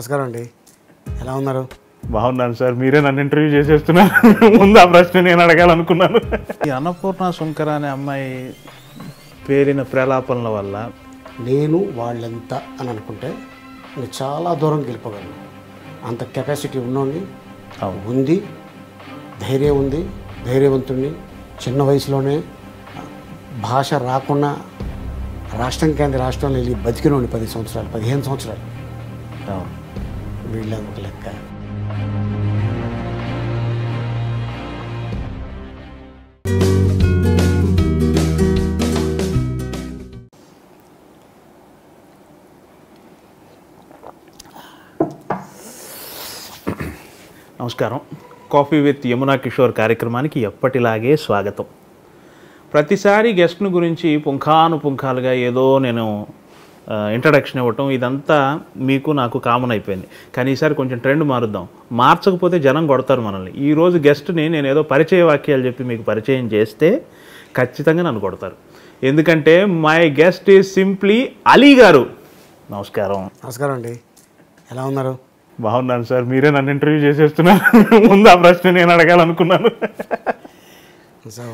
నమస్కారం అండి. ఎలా ఉన్నారు? బాగున్నాను సార్. మీరే నన్ను ఇంటర్వ్యూ చేసేస్తున్నారు. ముందు ఆ ప్రశ్న నేను అడగాలనుకున్నాను. ఈ అన్నపూర్ణ శంకర అనే అమ్మాయి పేరిన ప్రలాపనల వల్ల నేను వాళ్ళెంత అని అనుకుంటే నేను చాలా దూరం వెళ్ళిపోగలను. అంత కెపాసిటీ ఉన్నోండి ఉంది, ధైర్యం ఉంది, ధైర్యవంతుడిని. చిన్న వయసులోనే భాష రాకుండా రాష్ట్రం కేంద్ర రాష్ట్రంలో వెళ్ళి బతికినోండి 10 సంవత్సరాలు 15 సంవత్సరాలు. వీళ్ళ ఒక లెక్క. నమస్కారం. కాఫీ విత్ యమునా కిషోర్ కార్యక్రమానికి ఎప్పటిలాగే స్వాగతం. ప్రతిసారి గెస్ట్ను గురించి పుంఖానుపుంఖాలుగా ఏదో నేను ఇంట్రడక్షన్ ఇవ్వటం ఇదంతా మీకు నాకు కామన్ అయిపోయింది. కానీ ఈసారి కొంచెం ట్రెండ్ మారుద్దాం. మార్చకపోతే జనం కొడతారు మనల్ని. ఈరోజు గెస్ట్ని నేను ఏదో పరిచయ వాక్యాలు చెప్పి మీకు పరిచయం చేస్తే ఖచ్చితంగా నన్ను కొడతారు. ఎందుకంటే my guest is simply Ali గారు. నమస్కారం. నమస్కారం అండి. ఎలా ఉన్నారు? బాగున్నాను సార్. మీరే నన్ను ఇంటర్వ్యూ చేసేస్తున్నారు. ముందు ఆ ప్రశ్న నేను అడగాలనుకున్నాను. సో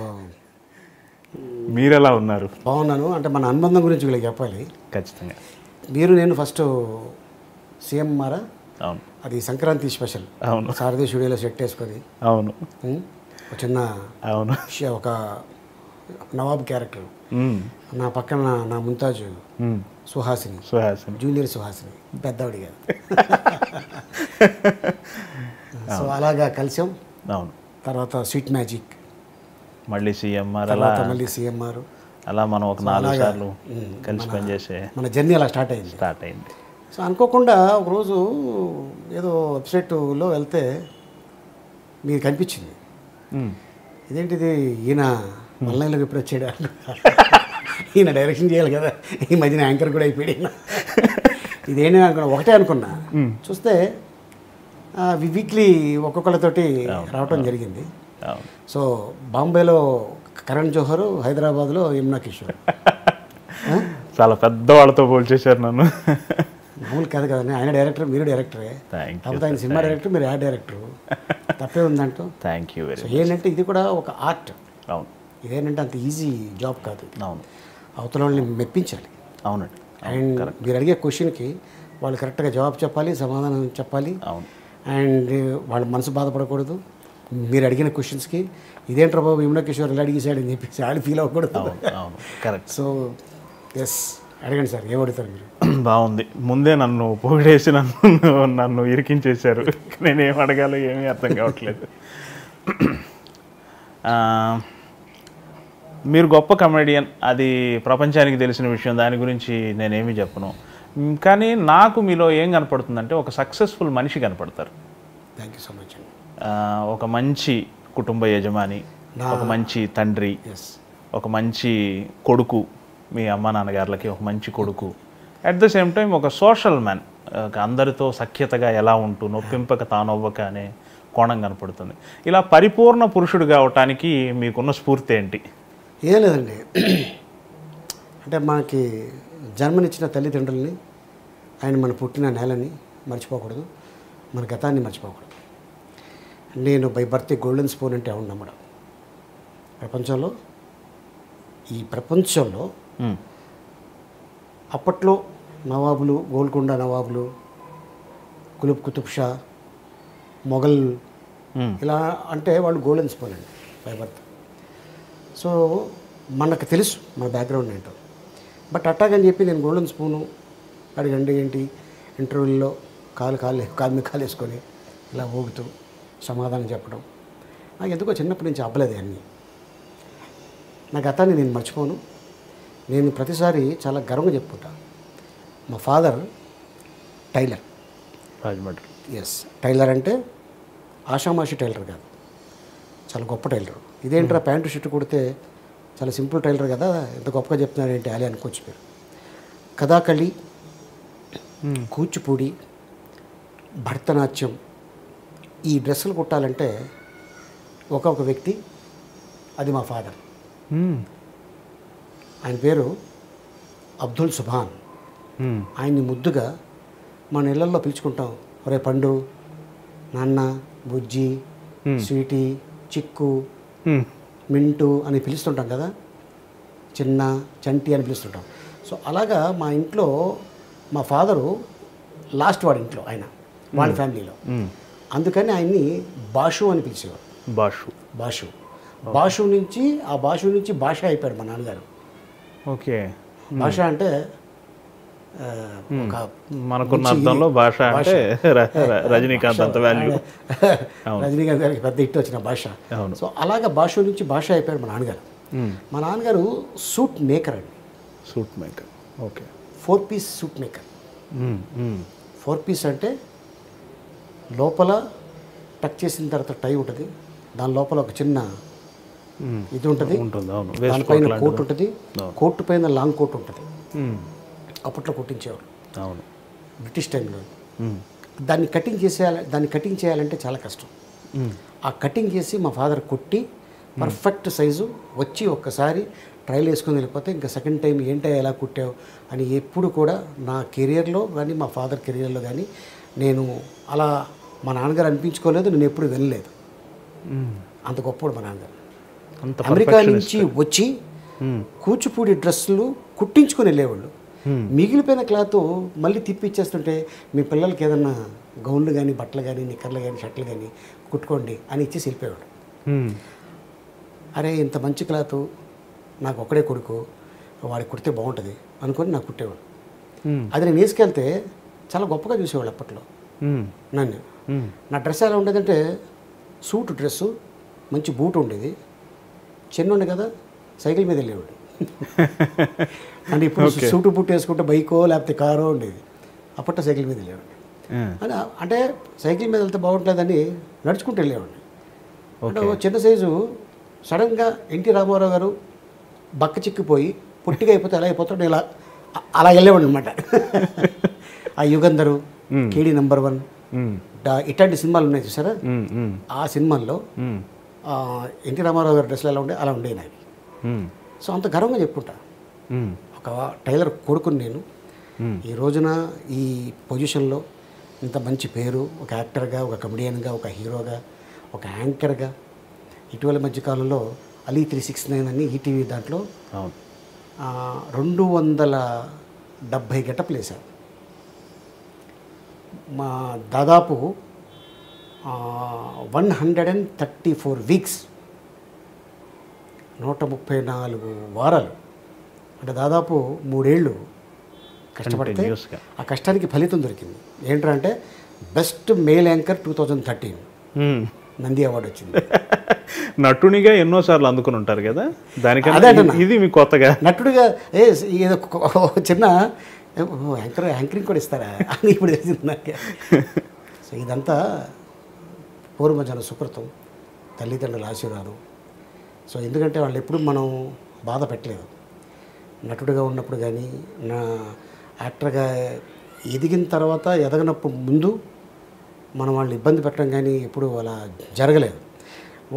మీరెలా ఉన్నారు? బాగున్నాను. అంటే మన అనుబంధం గురించి వీళ్ళకి చెప్పాలి. ఖచ్చితంగా. మీరు నేను ఫస్ట్ సీఎం మారా. అవును. అది సంక్రాంతి స్పెషల్. అవును. సారథి స్టూడియోలో సెట్ వేసుకొని అవును ఒక చిన్న అవును ఒక నవాబ్ క్యారెక్టర్. నా పక్కన నా ముంతాజు సుహాసిని, జూనియర్ సుహాసిని, పెద్దవాడి కాదు. సో అలాగా కలిసాం. అవును. తర్వాత స్వీట్ మ్యాజిక్, మళ్ళీ సీఎంఆర్, మళ్ళీ సీఎంఆర్, అలా మనం ఒక 4 సార్లు కలిసి పనిచేసే మన జర్నీ అలా స్టార్ట్ అయింది. సో అనుకోకుండా ఒకరోజు ఏదో వెబ్సైట్లో వెళ్తే మీకు కనిపించింది. ఇదేంటిది, ఈయన మల్లైలోకి ఎప్పుడు వచ్చాడు, ఈయన డైరెక్షన్ చేయాలి కదా, ఈ మధ్యన యాంకర్ కూడా అయిపోయాడు, ఇదేంటి అనుకున్నా. ఒకటే అనుకున్నా. చూస్తే వీక్లీ ఒక్కొక్కళ్ళతోటి రావటం జరిగింది. సో బాంబేలో కరణ్ జోహర్, హైదరాబాద్లో యమునా కిషోర్. చాలా పెద్ద వాళ్ళతో పోల్చేశారు నన్ను. మామూలు కాదు కదండి. ఆయన డైరెక్టర్, మీరు డైరెక్టరే. కాకపోతే ఆయన సినిమా డైరెక్టర్, మీరు యాడ్ డైరెక్టర్. తప్పే ఉందంటూ. Thank you very much. ఏంటంటే ఇది కూడా ఒక ఆర్ట్. అవును. ఇదేంటంటే అంత ఈజీ జాబ్ కాదు. అవును. అవతల వాళ్ళని మెప్పించాలి. అవునండి. అండ్ మీరు అడిగే క్వశ్చన్కి వాళ్ళు కరెక్ట్గా జవాబు చెప్పాలి, సమాధానం చెప్పాలి. అవును. అండ్ వాళ్ళ మనసు బాధపడకూడదు. మీరు అడిగిన క్వశ్చన్స్కి ఇదేంట్రా బాబు యమునా కిషోర్ ఇలా అడిగేసాడని చెప్పేసి వాళ్ళు ఫీల్ అవ్వకూడదు. అవును. కరెక్ట్. సో ఎస్, అడగండి సార్, ఏం అడుగుతారు మీరు? బాగుంది. ముందే నన్ను పొగిడేసి నన్ను ఇరికించేశారు. నేనేం అడగాలో ఏమీ అర్థం కావట్లేదు. మీరు గొప్ప కమెడియన్, అది ప్రపంచానికి తెలిసిన విషయం, దాని గురించి నేనేమీ చెప్పను. కానీ నాకు మీలో ఏం కనపడుతుందంటే ఒక సక్సెస్ఫుల్ మనిషి కనపడతారు. Thank you so much. ఒక మంచి కుటుంబ యజమాని, ఒక మంచి తండ్రి, ఒక మంచి కొడుకు, మీ అమ్మ నాన్నగారులకి ఒక మంచి కొడుకు. అట్ ద సేమ్ టైం ఒక సోషల్ మ్యాన్, అందరితో సఖ్యతగా ఎలా ఉంటూ నొప్పింపక తానొవ్వక అనే కోణం కనపడుతుంది. ఇలా పరిపూర్ణ పురుషుడు కావటానికి మీకున్న స్ఫూర్తి ఏంటి? ఏం లేదండి, అంటే మనకి జన్మనిచ్చిన తల్లిదండ్రులని, ఆయన మన పుట్టిన నేలని మర్చిపోకూడదు, మన గతాన్ని మర్చిపోకూడదు. నేను బై బర్త్ గోల్డెన్ స్పూన్ అంటే ఎవరు నమ్మడం. ఈ ప్రపంచంలో అప్పట్లో నవాబులు, గోల్కొండ నవాబులు, కుతుబ్ షా, మొఘల్, ఇలా అంటే వాళ్ళు గోల్డెన్ స్పూన్ అండి బై బర్త్. సో మనకు తెలుసు మన బ్యాక్గ్రౌండ్ ఏంటో. బట్ అట్టాగని చెప్పి నేను గోల్డెన్ స్పూను అడగండి ఏంటి, ఇంటర్వ్యూల్లో కాలు మీద కాలు వేసుకొని ఇలా ఊగుతూ సమాధానం చెప్పడం నాకు ఎందుకో చిన్నప్పటి నుంచి అవ్వలేదు. అన్నీ నా గతాన్ని నేను మర్చిపోను. నేను ప్రతిసారి చాలా గర్వంగా చెప్పుకుంటా. మా father tailor, Rajahmundry. Yes, tailor అంటే ఆషామాషి టైలర్ కాదు, చాలా గొప్ప టైలర్. ఇదేంట్రా ప్యాంటు షర్ట్ కుడితే చాలా సింపుల్ టైలర్ కదా, ఎంత గొప్పగా చెప్తున్నాడు ఏంటి అలీ అనుకోవచ్చు మీరు. కథాకళి, కూచిపూడి, భరతనాట్యం, ఈ డ్రెస్సులు కుట్టాలంటే ఒక వ్యక్తి, అది మా ఫాదర్. ఆయన పేరు అబ్దుల్ సుభాన్. ఆయన్ని ముద్దుగా మన ఇళ్ళల్లో పిలుచుకుంటాం, ఒరే పండు, నాన్న, బుజ్జి, స్వీటీ, చిక్కు, మింటు అని పిలుస్తుంటాం కదా, చిన్న, చంటి అని పిలుస్తుంటాం. సో అలాగా మా ఇంట్లో మా ఫాదరు లాస్ట్ వాడి ఇంట్లో ఆయన, వాళ్ళ ఫ్యామిలీలో, అందుకని ఆయన్ని బాషు అని పిలిచేవారు. బాషు నుంచి భాష అయిపోయాడు మా నాన్నగారు. ఓకే. భాష అంటే మనకున్న అర్థంలో భాష అంటే రజనీకాంత్ అంత వాల్యూ. రజనీకాంత్ గారికి పెద్ద హిట్ వచ్చిన భాష. సో అలాగా భాష నుంచి భాష అయిపోయాడు మా నాన్నగారు. మా నాన్నగారు సూట్ మేకర్ అండి. Suit maker. Okay. 4 piece suit maker. 4 piece అంటే లోపల టక్ చేసిన తర్వాత టై ఉంటుంది, దాని లోపల ఒక చిన్న ఇది ఉంటుంది, దానిపైన కోట్ ఉంటుంది, కోట్ పైన లాంగ్ కోట్ ఉంటుంది. అప్పట్లో కుట్టించేవారు అవును బ్రిటిష్ టైంలో. దాన్ని కటింగ్ చేయాలంటే చాలా కష్టం. ఆ కటింగ్ చేసి మా ఫాదర్ కుట్టి పర్ఫెక్ట్ సైజు వచ్చి ఒక్కసారి ట్రైల్ వేసుకొని వెళ్ళిపోతే ఇంకా సెకండ్ టైం ఏంటో ఎలా కుట్టావు అని ఎప్పుడు కూడా నా కెరియర్లో కానీ మా ఫాదర్ కెరియర్లో కానీ నేను అలా మా నాన్నగారు అనిపించుకోలేదు, నేను ఎప్పుడు వినలేదు. అంత గొప్పడు మా నాన్నగారు. అమెరికా నుంచి వచ్చి కూచిపూడి డ్రెస్సులు కుట్టించుకొని వెళ్ళేవాళ్ళు. మిగిలిపోయిన క్లాత్ మళ్ళీ తిప్పి ఇచ్చేస్తుంటే మీ పిల్లలకి ఏదన్నా గౌన్లు కానీ, బట్టలు కానీ, నిక్కర్లు కానీ, షర్ట్లు కానీ కుట్టుకోండి అని ఇచ్చేసి వెళ్ళిపోయాడు. అరే ఇంత మంచి క్లాత్ నాకు ఒక్కడే కొడుకు, వాడికి కుడితే బాగుంటుంది అనుకొని నాకు కుట్టేవాడు. అది నేను వేసుకెళ్తే చాలా గొప్పగా చూసేవాళ్ళు అప్పట్లో నన్ను. నా డ్రెస్ ఎలా ఉండేదంటే సూట్ డ్రెస్సు, మంచి బూట్ ఉండేది, చిన్న ఉండే కదా, సైకిల్ మీద వెళ్ళేవాడు. అంటే ఇప్పుడు సూటు బూట్ వేసుకుంటే బైకో లేకపోతే కారో ఉండేది, అప్పట్లో సైకిల్ మీద వెళ్ళేవాడు. అంటే సైకిల్ మీద వెళ్తే బాగుంటుందని నడుచుకుంటూ వెళ్ళేవాడిని. అంటే చిన్న సైజు సడన్గా ఎన్టీ రామారావు గారు బక్క చిక్కిపోయి పొట్టిగా అయిపోతే ఎలా అయిపోతాడు, ఇలా అలా వెళ్ళేవాడు అనమాట. ఆ యుగంధరు, కేడీ నంబర్ 1 ఇట్లాంటి సినిమాలు ఉన్నాయి చూసారా, ఆ సినిమాల్లో ఎన్టీ రామారావు గారి డ్రెస్సులు ఎలా ఉండే అలా ఉండేవి నాకు. సో అంత గర్వంగా చెప్పుకుంటా, ఒక టైలర్ కొడుకుని నేను ఈ రోజున ఈ పొజిషన్లో ఇంత మంచి పేరు, ఒక యాక్టర్గా, ఒక కమెడియన్గా, ఒక హీరోగా, ఒక యాంకర్గా. ఇటీవల మధ్యకాలంలో అలీ 369 అని ఈటీవీ దాంట్లో 270 గెటప్లు వేశారు. మా దాదాపు 134 వీక్స్, 134 వారాలు, అంటే దాదాపు 3 ఏళ్ళు కష్టపడితే ఆ కష్టానికి ఫలితం దొరికింది. ఏంటంటే best male anchor 2013 Nandi award వచ్చింది. నటునిగా ఎన్నోసార్లు అందుకుని ఉంటారు కదా, దానికన్నా ఇది మీ కొత్తగా నటుడిగా ఏదో చిన్న యాంకరింగ్ కూడా ఇస్తారా అని ఇప్పుడు తెలిసింది నాకు. సో ఇదంతా పూర్వజన సుకృతం, తల్లిదండ్రుల ఆశీర్వాదం. సో ఎందుకంటే వాళ్ళు ఎప్పుడు మనం బాధ పెట్టలేదు. నటుడిగా ఉన్నప్పుడు కానీ, నా యాక్టర్గా ఎదిగిన తర్వాత ఎదగనప్పుడు ముందు మనం వాళ్ళని ఇబ్బంది పెట్టడం కానీ ఎప్పుడు అలా జరగలేదు.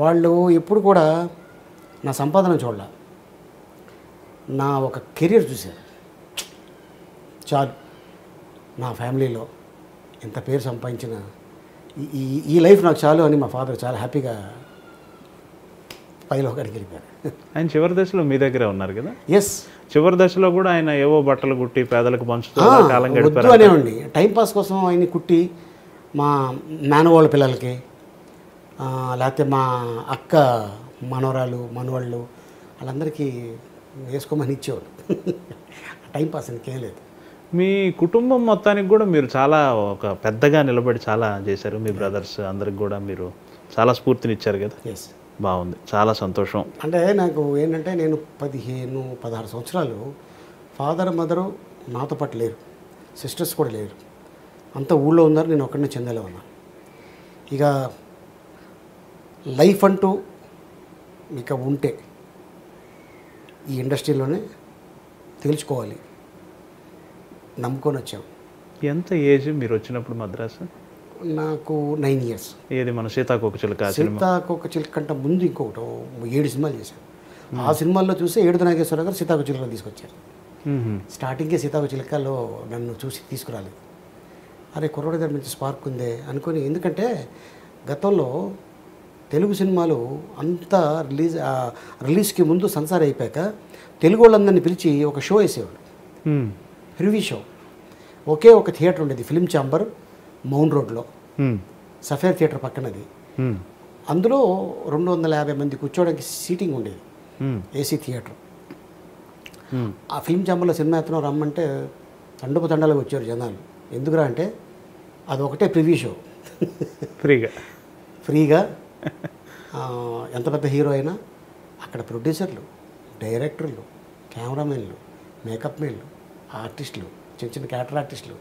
వాళ్ళు ఎప్పుడు కూడా నా సంపాదన చూడాల, నా ఒక కెరీర్ చూశారు. చాలు, నా ఫ్యామిలీలో ఎంత పేరు సంపాదించిన ఈ లైఫ్ నాకు చాలు అని మా ఫాదర్ చాలా హ్యాపీగా పైలో అక్కడికి వెళ్ళిపోయారు. ఆయన చివరి దశలో మీ దగ్గరే ఉన్నారు కదా? ఎస్, చివరి దశలో కూడా ఆయన ఏవో బట్టలు కుట్టి పేదలకు పంచుతూ కాలం గడిపారు అనేవండి. టైంపాస్ కోసం ఆయన్ని కుట్టి మా మేనవాళ్ళ పిల్లలకి, లేకపోతే మా అక్క మనవరాలు మనవాళ్ళు వాళ్ళందరికీ వేసుకోమని ఇచ్చేవాడు. టైంపాస్ ఇంకేం లేదు. మీ కుటుంబం మొత్తానికి కూడా మీరు చాలా ఒక పెద్దగా నిలబడి చాలా చేశారు. మీ బ్రదర్స్ అందరికి కూడా మీరు చాలా స్ఫూర్తినిచ్చారు కదా. ఎస్, బాగుంది, చాలా సంతోషం. అంటే నాకు ఏంటంటే నేను 15-16 సంవత్సరాలు ఫాదర్ మదరు నాతో పాటు లేరు, సిస్టర్స్ కూడా లేరు, అంతా ఊళ్ళో ఉన్నారు, నేను ఒక్కడిని చెందలే ఉన్నాను. ఇక లైఫ్ అంటూ ఇక ఉంటే ఈ ఇండస్ట్రీలోనే తేల్చుకోవాలి నమ్ముకొని వచ్చాం. ఎంత ఏజ్ మీరు వచ్చినప్పుడు మద్రాసు? నాకు 9 years. ఏది మన సీతాకోకచిలుక? సీతాకోకచిలుక కంటే ముందు ఇంకొకటి 7 సినిమాలు చేశాను. ఆ సినిమాల్లో చూసి ఏడుద నాగేశ్వరరావు గారు సీతాకోకచిలుకలో తీసుకొచ్చారు. స్టార్టింగే సీతాకోకచిలుకలో నన్ను చూసి తీసుకురాలేదు. అరే కుర్రోడి దగ్గర మంచి స్పార్క్ ఉందే అనుకొని, ఎందుకంటే గతంలో తెలుగు సినిమాలు అంతా రిలీజ్కి ముందు సెన్సార్ అయిపోయాక తెలుగు వాళ్ళందరినీ పిలిచి ఒక షో వేసేవాడు, ప్రివ్యూ షో. ఒకే ఒక థియేటర్ ఉండేది, ఫిలిం ఛాంబర్, మౌంట్ రోడ్లో, సఫేర్ థియేటర్ పక్కనది. అందులో 250 మంది కూర్చోడానికి సీటింగ్ ఉండేది, ఏసీ థియేటర్. ఆ ఫిలిం ఛాంబర్లో సినిమా ఎత్తనం రమ్మంటే తండపు తండాలకు వచ్చారు జనాలు. ఎందుకురా అంటే అది ఒకటే ప్రివ్యూ షో, ఫ్రీగా. ఎంత పెద్ద హీరో అయినా అక్కడ ప్రొడ్యూసర్లు, డైరెక్టర్లు, కెమెరామెన్లు, మేకప్ మెన్లు, ఆర్టిస్టులు, చిన్న చిన్న క్యారెక్టర్ ఆర్టిస్టులు,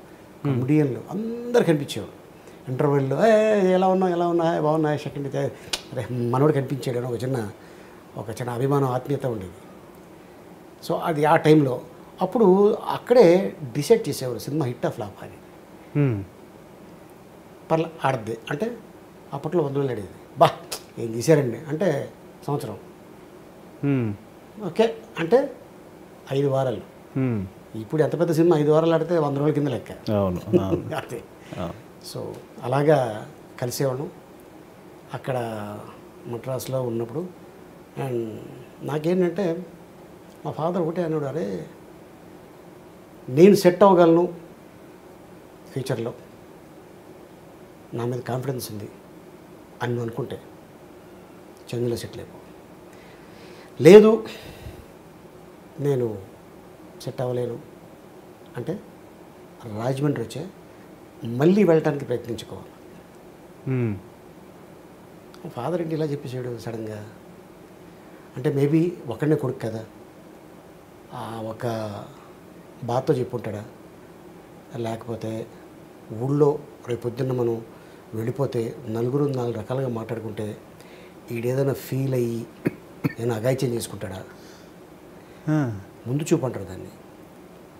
కమెడియన్లు అందరు కనిపించేవారు. ఇంటర్వెల్లో ఎలా ఉన్నా బాగున్నా సెకండ్ అరే మనోడు కనిపించాడు అని ఒక చిన్న అభిమానం, ఆత్మీయత ఉండేది. సో అది ఆ టైంలో అప్పుడు అక్కడే డిసైడ్ చేసేవారు సినిమా హిట్ ఆఫ్ ఫ్లాప్ అని. పర్ల ఆడద్ది అంటే అప్పట్లో 100 అడిగేది, బా ఏం తీశారండి అంటే సంవత్సరం, ఓకే అంటే 5 వారాలు. ఇప్పుడు ఎంత పెద్ద సినిమా 5 వారాలు ఆడితే 100 రోజుల కింద లెక్క. అంతే. సో అలాగా కలిసేవాళ్ళం అక్కడ మద్రాసులో ఉన్నప్పుడు. అండ్ నాకేంటంటే మా ఫాదర్ ఒకటే అన్నాడు, అరే నేను సెట్ అవ్వగలను ఫ్యూచర్లో, నా మీద కాన్ఫిడెన్స్ ఉంది అని నువ్వు అనుకుంటే చెన్నైలో సెటిల్ అయిపో, లేదు నేను సెట్ అవ్వలేను అంటే రాజమండ్రి వచ్చే మళ్ళీ వెళ్ళటానికి ప్రయత్నించుకోవాలి. ఫాదర్ ఏంటి ఇలా చెప్పేసాడు సడన్గా అంటే, మేబీ ఒకడనే కొడుకు కదా, ఒక బాధతో చెప్పుంటాడా, లేకపోతే ఊళ్ళో రేపు పొద్దున్న మనం వెళ్ళిపోతే నలుగురు 4 రకాలుగా మాట్లాడుకుంటే ఈడేదైనా ఫీల్ అయ్యి ఏదైనా అగాయిత్యం చేసుకుంటాడా, ముందు చూపు అంటారు దాన్ని.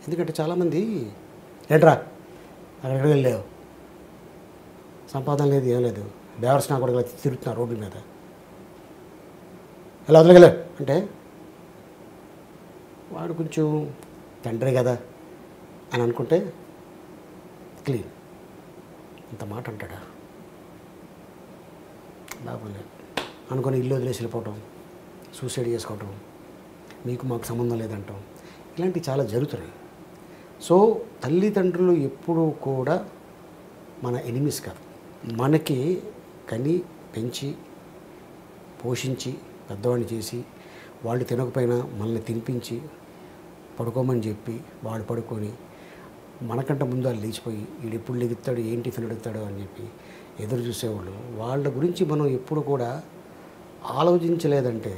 ఎందుకంటే చాలామంది ఏంట్రా అక్కడికి వెళ్ళావు, సంపాదన లేదు, ఏం లేదు, బేవర్స్ నా కూడా తిరుగుతున్నా రోడ్డు మీద, ఎలా వదలగలే అంటే వాడు కొంచెం తండ్రి కదా అని అనుకుంటే క్లీన్. ఇంత మాట అంటాడా బాబులేదు అనుకొని ఇల్లు వదిలేసి వెళ్ళిపోవటం, సూసైడ్ చేసుకోవటం, మీకు మాకు సంబంధం లేదంటాం, ఇలాంటివి చాలా జరుగుతున్నాయి. సో తల్లిదండ్రులు ఎప్పుడూ కూడా మన ఎనిమీస్ కాదు, మనకి కని పెంచి పోషించి పెద్దవాడిని చేసి వాళ్ళు తినకపోయినా మనల్ని తినిపించి పడుకోమని చెప్పి వాళ్ళు పడుకొని మనకంటే ముందు వాళ్ళు లేచిపోయి వీడు ఎప్పుడు లెగుతాడు, ఏం టిఫిన్ అడుగుతాడు అని చెప్పి ఎదురు చూసేవాళ్ళు. వాళ్ళ గురించి మనం ఎప్పుడు కూడా ఆలోచించలేదంటే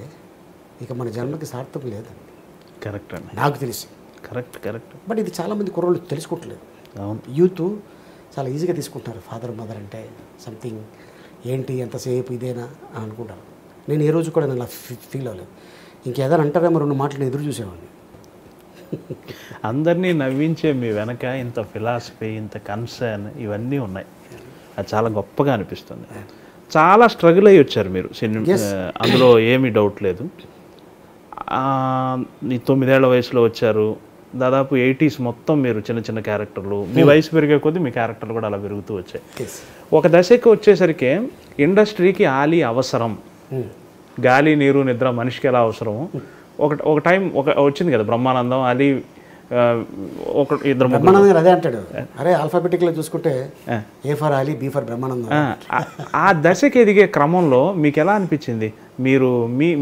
ఇక మన జన్మకి సార్థకం లేదండి. కరెక్ట్ అండి, నాకు తెలిసి. కరెక్ట్. బట్ ఇది చాలామంది కుర్రోళ్ళు తెలుసుకోవట్లేదు. యూత్ చాలా ఈజీగా తీసుకుంటున్నారు ఫాదర్ మదర్ అంటే సంథింగ్ ఏంటి ఎంతసేపు ఇదేనా అని అనుకుంటారు. నేను ఏ రోజు కూడా నేను అలా ఫీల్ అవ్వలేదు. ఇంకేదైనా అంటారేమో 2 మాటలు ఎదురు చూసేవాడిని. అందరినీ నవ్వించే మీ వెనక ఇంత ఫిలాసఫీ, ఇంత కన్సర్న్ ఇవన్నీ ఉన్నాయి. అది చాలా గొప్పగా అనిపిస్తుంది. చాలా స్ట్రగుల్ అయ్యి వచ్చారు మీరు సినిమా, అందులో ఏమీ డౌట్ లేదు. 9 ఏళ్ల వయసులో వచ్చారు, దాదాపు 80s మొత్తం మీరు చిన్న చిన్న క్యారెక్టర్లు, మీ వయసు పెరిగే కొద్దీ మీ క్యారెక్టర్లు కూడా అలా పెరుగుతూ వచ్చాయి. ఒక దశకి వచ్చేసరికి ఇండస్ట్రీకి ఆలీ అవసరం, గాలి నీరు నిద్ర మనిషికి ఎలా అవసరము. ఒక టైం వచ్చింది కదా బ్రహ్మానందం, ఆలీ, ఇద్దరు బ్రహ్మానందం అదే అంటాడు, అరే ఆల్ఫాబెటిక్లో చూసుకుంటే A for Ali, B for Brahmanandam. ఆ దశకి ఎదిగే క్రమంలో మీకు ఎలా అనిపించింది? మీరు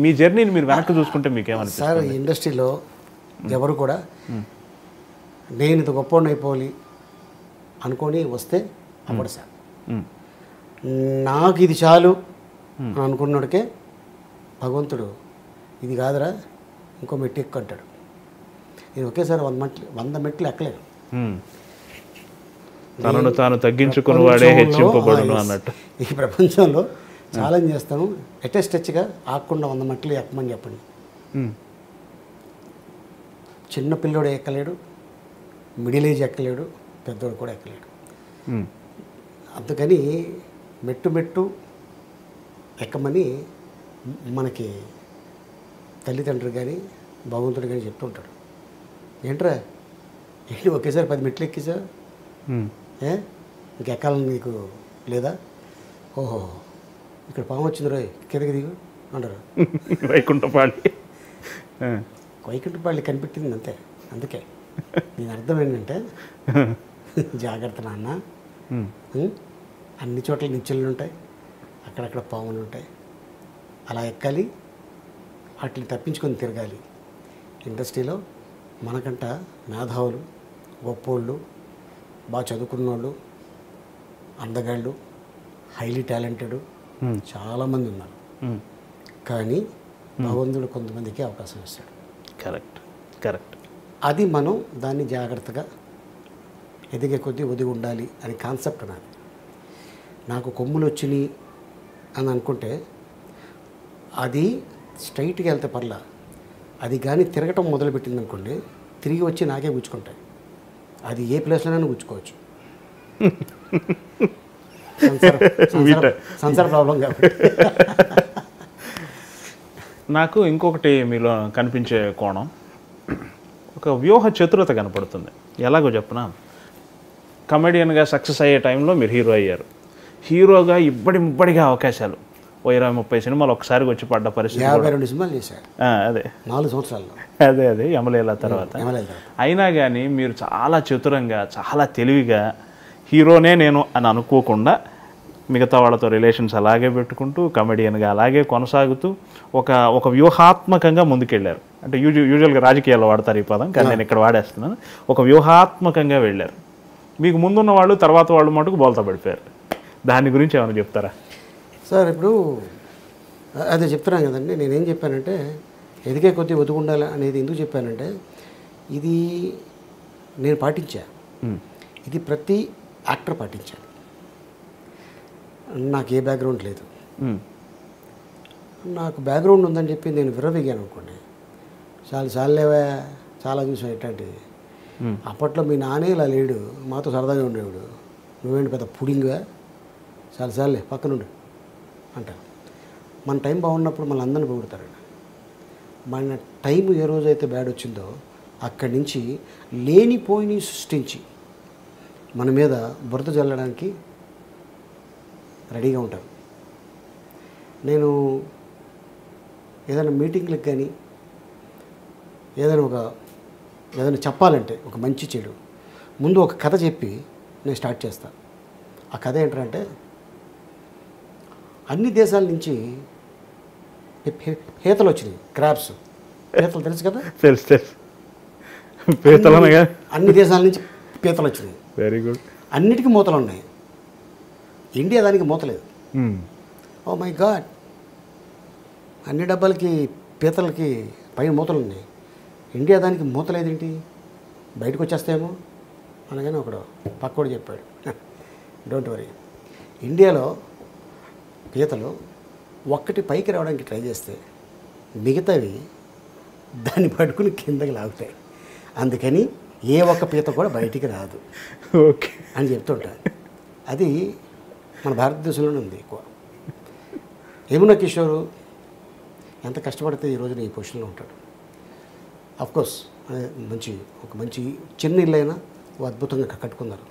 మీ జర్నీని మీరు వెనక్కి చూసుకుంటే మీకు ఏమనిపిస్తుంది? సార్ ఇండస్ట్రీలో ఎవరు కూడా నేను ఇంత గొప్పవాడిని అయిపోవాలి అనుకొని వస్తే అప్పుడు సార్ నాకు ఇది చాలు అని అనుకున్నాడికే భగవంతుడు ఇది కాదురా ఇంకో మెట్టు ఎక్కువ అంటాడు. నేను ఒకేసారి 100 మెట్లు ఎక్కలేను. తనను తాను తగ్గించుకుని వాడే హెచ్చింపబడును అన్నట్టు. ఈ ప్రపంచంలో ఛాలెంజ్ చేస్తాను, టచ్గా ఆకుండా 100 మెట్లు ఎక్కమని చెప్పండి. చిన్న పిల్లోడు ఎక్కలేడు, మిడిల్ ఏజ్ ఎక్కలేడు, పెద్దోడు కూడా ఎక్కలేడు. అందుకని మెట్టు ఎక్కమని మనకి తల్లిదండ్రులు కానీ భగవంతుడు కానీ చెప్తుంటాడు. ఏంట్రా ఏంటి ఒకేసారి 10 మెట్లు ఎక్కిసా ఇంకెక్కాలని నీకు లేదా? ఓహో ఇక్కడ పాము వచ్చింది రోయ్ కిందకి దిగు అంటారు. వైకుంఠపాళి వైకుంఠపాళి కనిపెట్టింది అంతే. అందుకే దీని అర్థం ఏంటంటే జాగ్రత్త నాన్న, అన్ని చోట్ల నిచ్చెనలు ఉంటాయి, అక్కడక్కడ పాములు ఉంటాయి, అలా ఎక్కాలి, వాటిని తప్పించుకొని తిరగాలి. ఇండస్ట్రీలో మనకంట మేధావులు, గొప్పోళ్ళు, బాగా చదువుకున్న వాళ్ళు, అందగాళ్ళు, హైలీ టాలెంటెడ్ చాలామంది ఉన్నారు. కానీ భగవంతుడు కొంతమందికి అవకాశం ఇస్తాడు. Correct correct. అది మనం దాన్ని జాగ్రత్తగా ఎదిగే కొద్దీ ఒదిగి ఉండాలి అని కాన్సెప్ట్ నాది. నాకు కొమ్ములు వచ్చినాయి అని అనుకుంటే అది స్ట్రైట్గా వెళ్తే పర్లా, అది కానీ తిరగటం మొదలుపెట్టింది అనుకోండి తిరిగి వచ్చి నాకే గుచ్చుకుంటాయి. అది ఏ ప్లేస్లోనైనా గుచ్చుకోవచ్చు. సంసార ప్రాబ్లం కాబట్టి. నాకు ఇంకొకటి మీలో కనిపించే కోణం, ఒక వ్యూహ చతురత కనపడుతుంది. ఎలాగో చెప్పనా, కమెడియన్గా సక్సెస్ అయ్యే టైంలో మీరు హీరో అయ్యారు. హీరోగా ఇబ్బడిగా అవకాశాలు, 20-30 సినిమాలు ఒకసారిగా వచ్చి పడ్డ పరిస్థితి. 52 సినిమాలు చేశాడు అదే 4 సంవత్సరాల్లో. అదే యమలీల తర్వాత. అయినా కానీ మీరు చాలా చతురంగా, చాలా తెలివిగా హీరోనే నేను అని అనుకోకుండా మిగతా వాళ్ళతో రిలేషన్స్ అలాగే పెట్టుకుంటూ కమెడియన్గా అలాగే కొనసాగుతూ ఒక వ్యూహాత్మకంగా ముందుకెళ్ళారు. అంటే యూజువల్గా రాజకీయాల్లో వాడతారు ఈ పదం, కానీ నేను ఇక్కడ వాడేస్తున్నాను. ఒక వ్యూహాత్మకంగా వెళ్ళారు. మీకు ముందున్న వాళ్ళు తర్వాత వాళ్ళు మటుకు బోల్తా పడిపోయారు. దాని గురించి ఏమైనా చెప్తారా? సార్ ఇప్పుడు అదే చెప్తున్నాను కదండి. నేనేం చెప్పానంటే ఎదిగే కొద్దీ ఒదుగుండాలి అనేది ఎందుకు చెప్పానంటే ఇది నేను పాటించా, ఇది ప్రతి యాక్టర్ పాటించాలి. నాకు ఏ బ్యాక్గ్రౌండ్ లేదు, నాకు బ్యాక్గ్రౌండ్ ఉందని చెప్పి నేను విర్రవీగాను అనుకోండి, చాలాలేవా చాలా చూసాను ఎట్లాంటివి. అప్పట్లో మీ నానే ఇలా లేడు, మాతో సరదాగా ఉండేవాడు, నువ్వేంటి పెద్ద పుడింగ్గా, చాలాసార్లే పక్కనుండు అంటారు. మన టైం బాగున్నప్పుడు మన అందరిని పొగుడతారండి. మన టైం ఏ రోజైతే బ్యాడ్ వచ్చిందో అక్కడి నుంచి లేనిపోయిని సృష్టించి మన మీద బురద జల్లడానికి రెడీగా ఉంటారు. నేను ఏదైనా మీటింగ్లకు కానీ ఏదైనా చెప్పాలంటే ఒక మంచి చెడు ముందు ఒక కథ చెప్పి నేను స్టార్ట్ చేస్తాను. ఆ కథ ఏంటంటే అన్ని దేశాల నుంచి పీతలు వచ్చినాయి, క్రాబ్స్. పీతలు తెలుసు కదా? తెలుసు. పీతలు అన్ని దేశాల నుంచి పీతలు వచ్చినాయి. Very good. అన్నిటికీ మూతలు ఉన్నాయి, ఇండియా దానికి మూత లేదు. ఓ మై గాడ్, అన్ని డబ్బాలకి పీతలకి పైన మూతలు ఉన్నాయి, ఇండియా దానికి మూత లేదేంటి, బయటకు వచ్చేస్తాయేమో అనగానే ఒకడు పక్కోడు చెప్పాడు, డోంట్ వరీ, ఇండియాలో పీతలు ఒక్కటి పైకి రావడానికి ట్రై చేస్తే మిగతావి దాన్ని పట్టుకుని కిందకి లాగుతాయి, అందుకని ఏ ఒక్క పీత కూడా బయటికి రాదు ఓకే అని చెప్తుంటారు. అది మన భారతదేశంలోనే ఉంది ఎక్కువ. యమునా కిషోర్ ఎంత కష్టపడితే ఈ రోజున ఈ పొజిషన్లో ఉంటాడు. అఫ్కోర్స్ ఒక మంచి చిన్న ఇల్లు అయినా అద్భుతంగా కట్టుకున్నారు.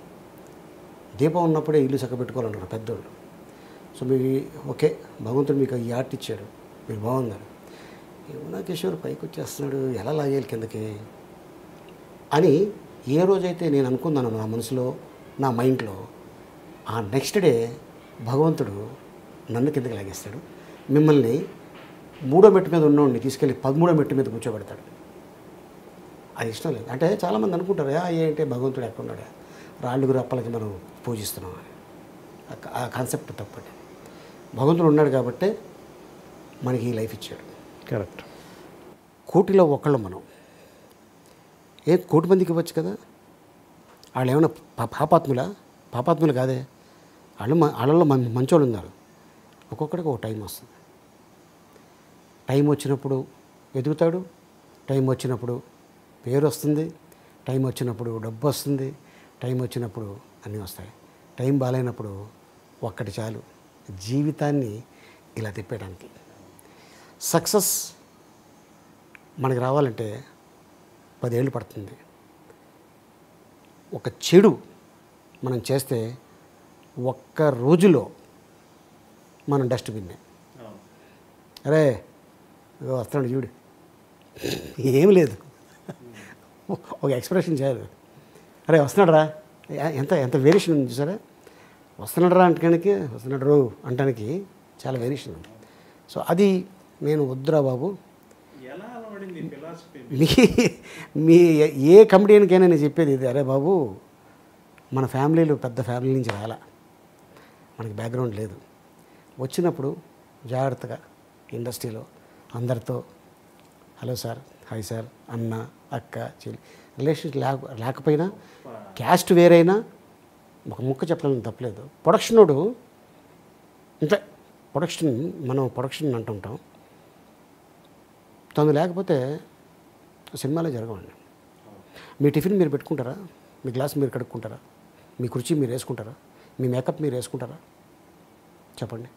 దీపం ఉన్నప్పుడే ఇల్లు చక్కబెట్టుకోవాలన్నారు పెద్దోళ్ళు. సో మీరు ఓకే, భగవంతుడు మీకు ఈ ఆర్ట్ ఇచ్చాడు, మీరు బాగున్నారు. యమునా కిషోర్ పైకి వచ్చేస్తున్నాడు, ఎలా లాగేయాలి కిందకి అని ఏ రోజైతే నేను అనుకున్నాను నా మనసులో, నా మైండ్లో, ఆ నెక్స్ట్ డే భగవంతుడు నన్ను కిందకి లాగేస్తాడు. మిమ్మల్ని 3వ మెట్టు మీద ఉన్నోడిని తీసుకెళ్ళి 13వ మెట్టు మీద కూర్చోబెడతాడు. అది ఇష్టం లేదు. అంటే చాలామంది అనుకుంటారు ఏంటంటే భగవంతుడు ఎక్కడున్నాడా, రాళ్ళుగు రప్పలకి మనం పూజిస్తున్నాం అని. ఆ కాన్సెప్ట్ తప్పండి. భగవంతుడు ఉన్నాడు కాబట్టే మనకి ఈ లైఫ్ ఇచ్చాడు. కరెక్ట్. కోటిలో ఒకళ్ళు మనం, 1 కోటి మందికి ఇవ్వచ్చు కదా. వాళ్ళు ఏమైనా పాపాత్ములు కాదే, వాళ్ళలో మంచోళ్ళు ఉన్నారు. ఒక్కొక్కడికి ఒక టైం వస్తుంది. టైం వచ్చినప్పుడు ఎదుగుతాడు, టైం వచ్చినప్పుడు పేరు వస్తుంది, టైం వచ్చినప్పుడు డబ్బు వస్తుంది, టైం వచ్చినప్పుడు అన్నీ వస్తాయి. టైం బాగాలేనప్పుడు ఒక్కటి చాలు జీవితాన్ని ఇలా తిప్పేయడానికి. సక్సెస్ మనకి రావాలంటే 10 ఏళ్ళు పడుతుంది. ఒక చెడు మనం చేస్తే ఒక్క రోజులో మనం డస్ట్బిన్నే. అరే ఇగో వస్తున్నాడు చూడు, ఏం లేదు, ఒక ఎక్స్ప్రెషన్ చేయాలి. అరే వస్తున్నాడు రా, ఎంత ఎంత వేరియేషన్ ఉంది చూసారా. వస్తున్నాడు రా అంటానికి, వస్తున్నాడు రో అంటానికి చాలా వేరియేషన్ ఉంది. సో అది నేను వద్దురా బాబు. మీ మీ ఏ కమెడియన్కైనా నేను చెప్పేది ఇది, అరే బాబు మన ఫ్యామిలీలో పెద్ద ఫ్యామిలీ నుంచి రాలా, మనకి బ్యాక్గ్రౌండ్ లేదు. వచ్చినప్పుడు జాగ్రత్తగా ఇండస్ట్రీలో అందరితో హలో సార్, హాయ్ సార్, అన్న, అక్క, చెల్లి, రిలేషన్స్ లేకపోయినా క్యాస్ట్ వేరైనా ఒక ముక్క చెప్పడం తప్పలేదు. ప్రొడక్షనోడు అంటే ప్రొడక్షన్, మనం ప్రొడక్షన్ అంటుంటాం, తను లేకపోతే సినిమాలే జరగవండి. మీ టిఫిన్ మీరు పెట్టుకుంటారా, మీ గ్లాస్ మీరు కడుక్కుంటారా, మీ కుర్చీ మీరు వేసుకుంటారా, మీ మేకప్ మీరు వేసుకుంటారా చెప్పండి.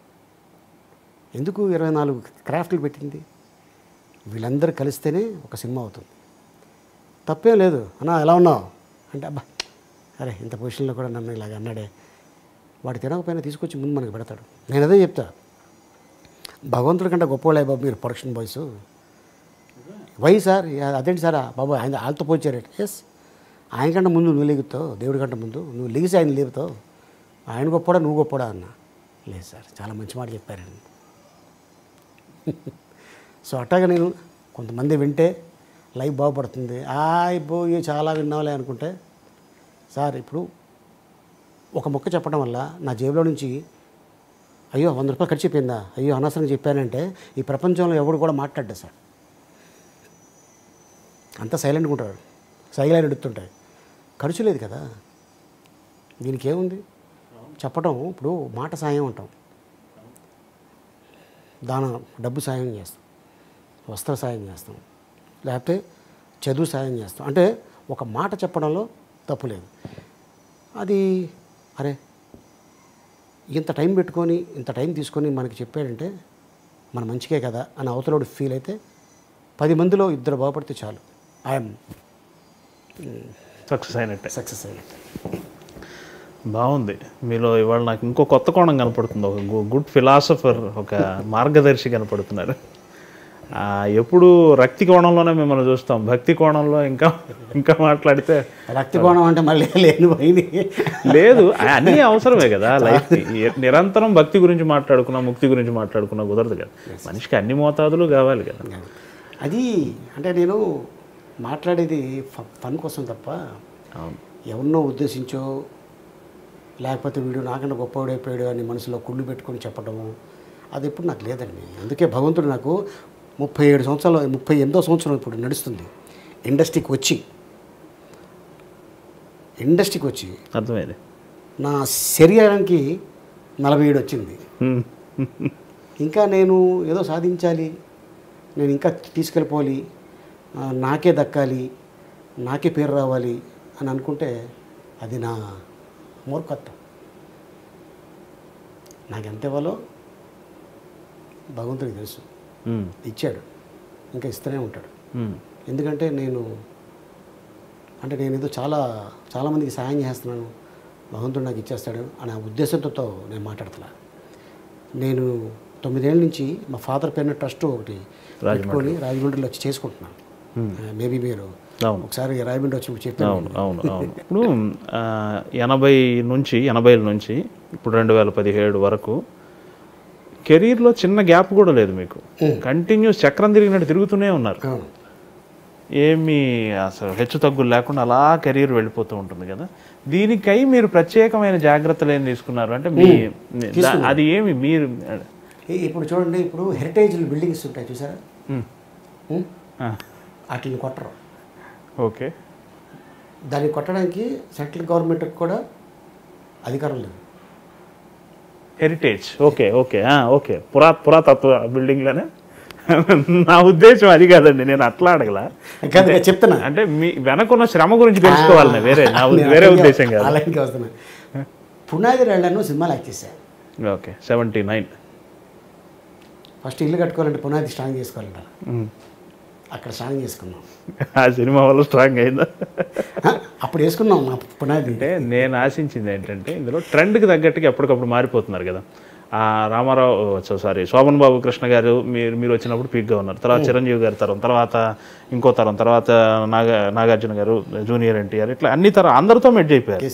ఎందుకు 24 క్రాఫ్ట్లు పెట్టింది? వీళ్ళందరూ కలిస్తేనే ఒక సినిమా అవుతుంది. తప్పేం లేదు. అన్నా ఎలా ఉన్నావు అంటే, అబ్బా అరే ఇంత పొజిషన్లో కూడా నన్ను ఇలాగ అన్నాడే, వాడు తినకపోయినా తీసుకొచ్చి ముందు మనకు పెడతాడు. నేను అదే చెప్తా, భగవంతుడి కంటే గొప్పవాళ్ళే బాబు మీరు ప్రొడక్షన్ బాయ్స్. వై సార్, అదేంటి సార్ బాబు ఆయన వాళ్ళతో పోల్చారు. ఎస్, ఆయన కంటే ముందు నువ్వు లెగుతావు, దేవుడి కంటే ముందు నువ్వు లెగిసి ఆయన లేపుతావు. ఆయన గొప్పడా నువ్వు గొప్పడా అన్న. లేదు సార్, చాలా మంచి మాట చెప్పారండి. సో అట్టాగా నేను కొంతమంది వింటే లైఫ్ బాగుపడుతుంది, అయిపోయి చాలా విన్నావులే అనుకుంటే, సార్ ఇప్పుడు ఒక మొక్క చెప్పడం వల్ల నా జేబులో నుంచి అయ్యో 100 రూపాయలు ఖర్చు అయిపోయిందా, అయ్యో అనవసరంగా చెప్పానంటే ఈ ప్రపంచంలో ఎవడు కూడా మాట్లాడ్డా సార్. అంతా సైలెంట్గా ఉంటారు, సైలెంట్ ఎడుతుంటాయి. ఖర్చు లేదు కదా, దీనికి ఏముంది చెప్పడం. ఇప్పుడు మాట సాయం అంటాం, డబ్బు సాయం చేస్తాం, వస్త్ర సాయం చేస్తాం, లేకపోతే చదువు సాయం చేస్తాం. అంటే ఒక మాట చెప్పడంలో తప్పు లేదు. అది అరే ఇంత టైం పెట్టుకొని ఇంత టైం తీసుకొని మనకి చెప్పాడంటే మన మంచికే కదా అని అవతలోడు ఫీల్ అయితే 10 మందిలో 2 బాగుపడితే చాలు, ఐఎమ్ సక్సెస్ అయినట్టే. సక్సెస్ అయినట్టే. బాగుంది. మీలో ఇవాళ నాకు ఇంకో కొత్త కోణం కనపడుతుంది. ఒక గుడ్ ఫిలాసఫర్, ఒక మార్గదర్శి కనపడుతున్నారు. ఎప్పుడు రక్తి కోణంలోనే మిమ్మల్ని చూస్తాం, భక్తి కోణంలో ఇంకా ఇంకా మాట్లాడితే రక్తి కోణం అంటే మళ్ళీ లేని పోయింది. లేదు, అన్నీ అవసరమే కదా లైఫ్. నిరంతరం భక్తి గురించి మాట్లాడుకున్నా, ముక్తి గురించి మాట్లాడుకున్నా కుదరదు కదా. మనిషికి అన్ని మోతాదులు కావాలి కదా. అది అంటే నేను మాట్లాడేది ఫన్ కోసం తప్ప ఎవరినో ఉద్దేశించో లేకపోతే వీడు నాకన్నా గొప్పవాడైపోయాడు అని మనసులో కుళ్ళు పెట్టుకొని చెప్పడము అది ఎప్పుడు నాకు లేదండి. అందుకే భగవంతుడు నాకు 37 సంవత్సరాలు, 38వ సంవత్సరం ఇప్పుడు నడుస్తుంది ఇండస్ట్రీకి వచ్చి అర్థమైంది. నా శరీరానికి 47 వచ్చింది. ఇంకా నేను ఏదో సాధించాలి, నేను ఇంకా తీసుకెళ్ళిపోవాలి, నాకే దక్కాలి, నాకే పేరు రావాలి అని అనుకుంటే అది నా మూర్ఖత్వం. నాకు ఎంత ఇవ్వాలో భగవంతుడికి తెలుసు, ఇచ్చాడు, ఇంకా ఇస్తూనే ఉంటాడు. ఎందుకంటే నేను ఏదో చాలామందికి సాయం చేస్తున్నాను, భగవంతుడు నాకు ఇచ్చేస్తాడు అనే ఉద్దేశంతో నేను మాట్లాడుతున్నా. నేను 9 ఏళ్ళ నుంచి మా ఫాదర్ పేరున ట్రస్ట్ ఒకటి పెట్టుకొని రాజమండ్రిలో వచ్చి చేసుకుంటున్నాను. మేబీ మీరు ఒకసారి రాజమండ్రి వచ్చి చెప్పాను. అవును. ఇప్పుడు 80ల నుంచి ఇప్పుడు 2017 వరకు కెరీర్లో చిన్న గ్యాప్ కూడా లేదు మీకు. కంటిన్యూస్ చక్రం తిరిగినట్టు తిరుగుతూనే ఉన్నారు. ఏమి అసలు హెచ్చు తగ్గులు లేకుండా అలా కెరీర్ వెళ్ళిపోతూ ఉంటుంది కదా. దీనికై మీరు ప్రత్యేకమైన జాగ్రత్తలు ఏం తీసుకున్నారు అంటే అది ఏమి మీరు ఇప్పుడు చూడండి, ఇప్పుడు హెరిటేజ్ బిల్డింగ్స్ ఉంటాయి చూసారా, వాటిని కొట్టరు. ఓకే, దాన్ని కొట్టడానికి సెంట్రల్ గవర్నమెంట్కి కూడా అధికారం లేదు. హెరిటేజ్ ఓకే పురాతత్వ బిల్డింగ్లోనే నా ఉద్దేశం అది కాదండి, నేను అట్లా అడగలా చెప్తున్నా. అంటే మీ వెనకున్న శ్రమ గురించి తెలుసుకోవాలని వేరే ఉద్దేశం కాదు. అలాగే వస్తున్నా. పునాది రాళ్లను సినిమాలు యాక్ట్ చేశాను. ఓకే, 79. ఫస్ట్ ఇల్లు కట్టుకోవాలంటే పునాది స్ట్రాంగ్ చేసుకోవాలంటారు. అక్కడ స్నానం చేసుకున్నాం. ఆ సినిమా వల్ల స్ట్రాంగ్ అయిందా? అప్పుడు వేసుకున్నాం మా పునాది. అంటే నేను ఆశించింది ఏంటంటే ఇందులో ట్రెండ్కి తగ్గట్టుగా ఎప్పటికప్పుడు మారిపోతున్నారు కదా. రామారావు సారీ శోభన్ బాబు కృష్ణ గారు మీరు వచ్చినప్పుడు పీక్గా ఉన్నారు, తర్వాత చిరంజీవి గారి తరం, తర్వాత ఇంకో తరం, తర్వాత నాగార్జున గారు, జూనియర్ ఎన్టీఆర్, ఇట్లా అన్ని తరం అందరితో మెడ్జ్ అయిపోయారు.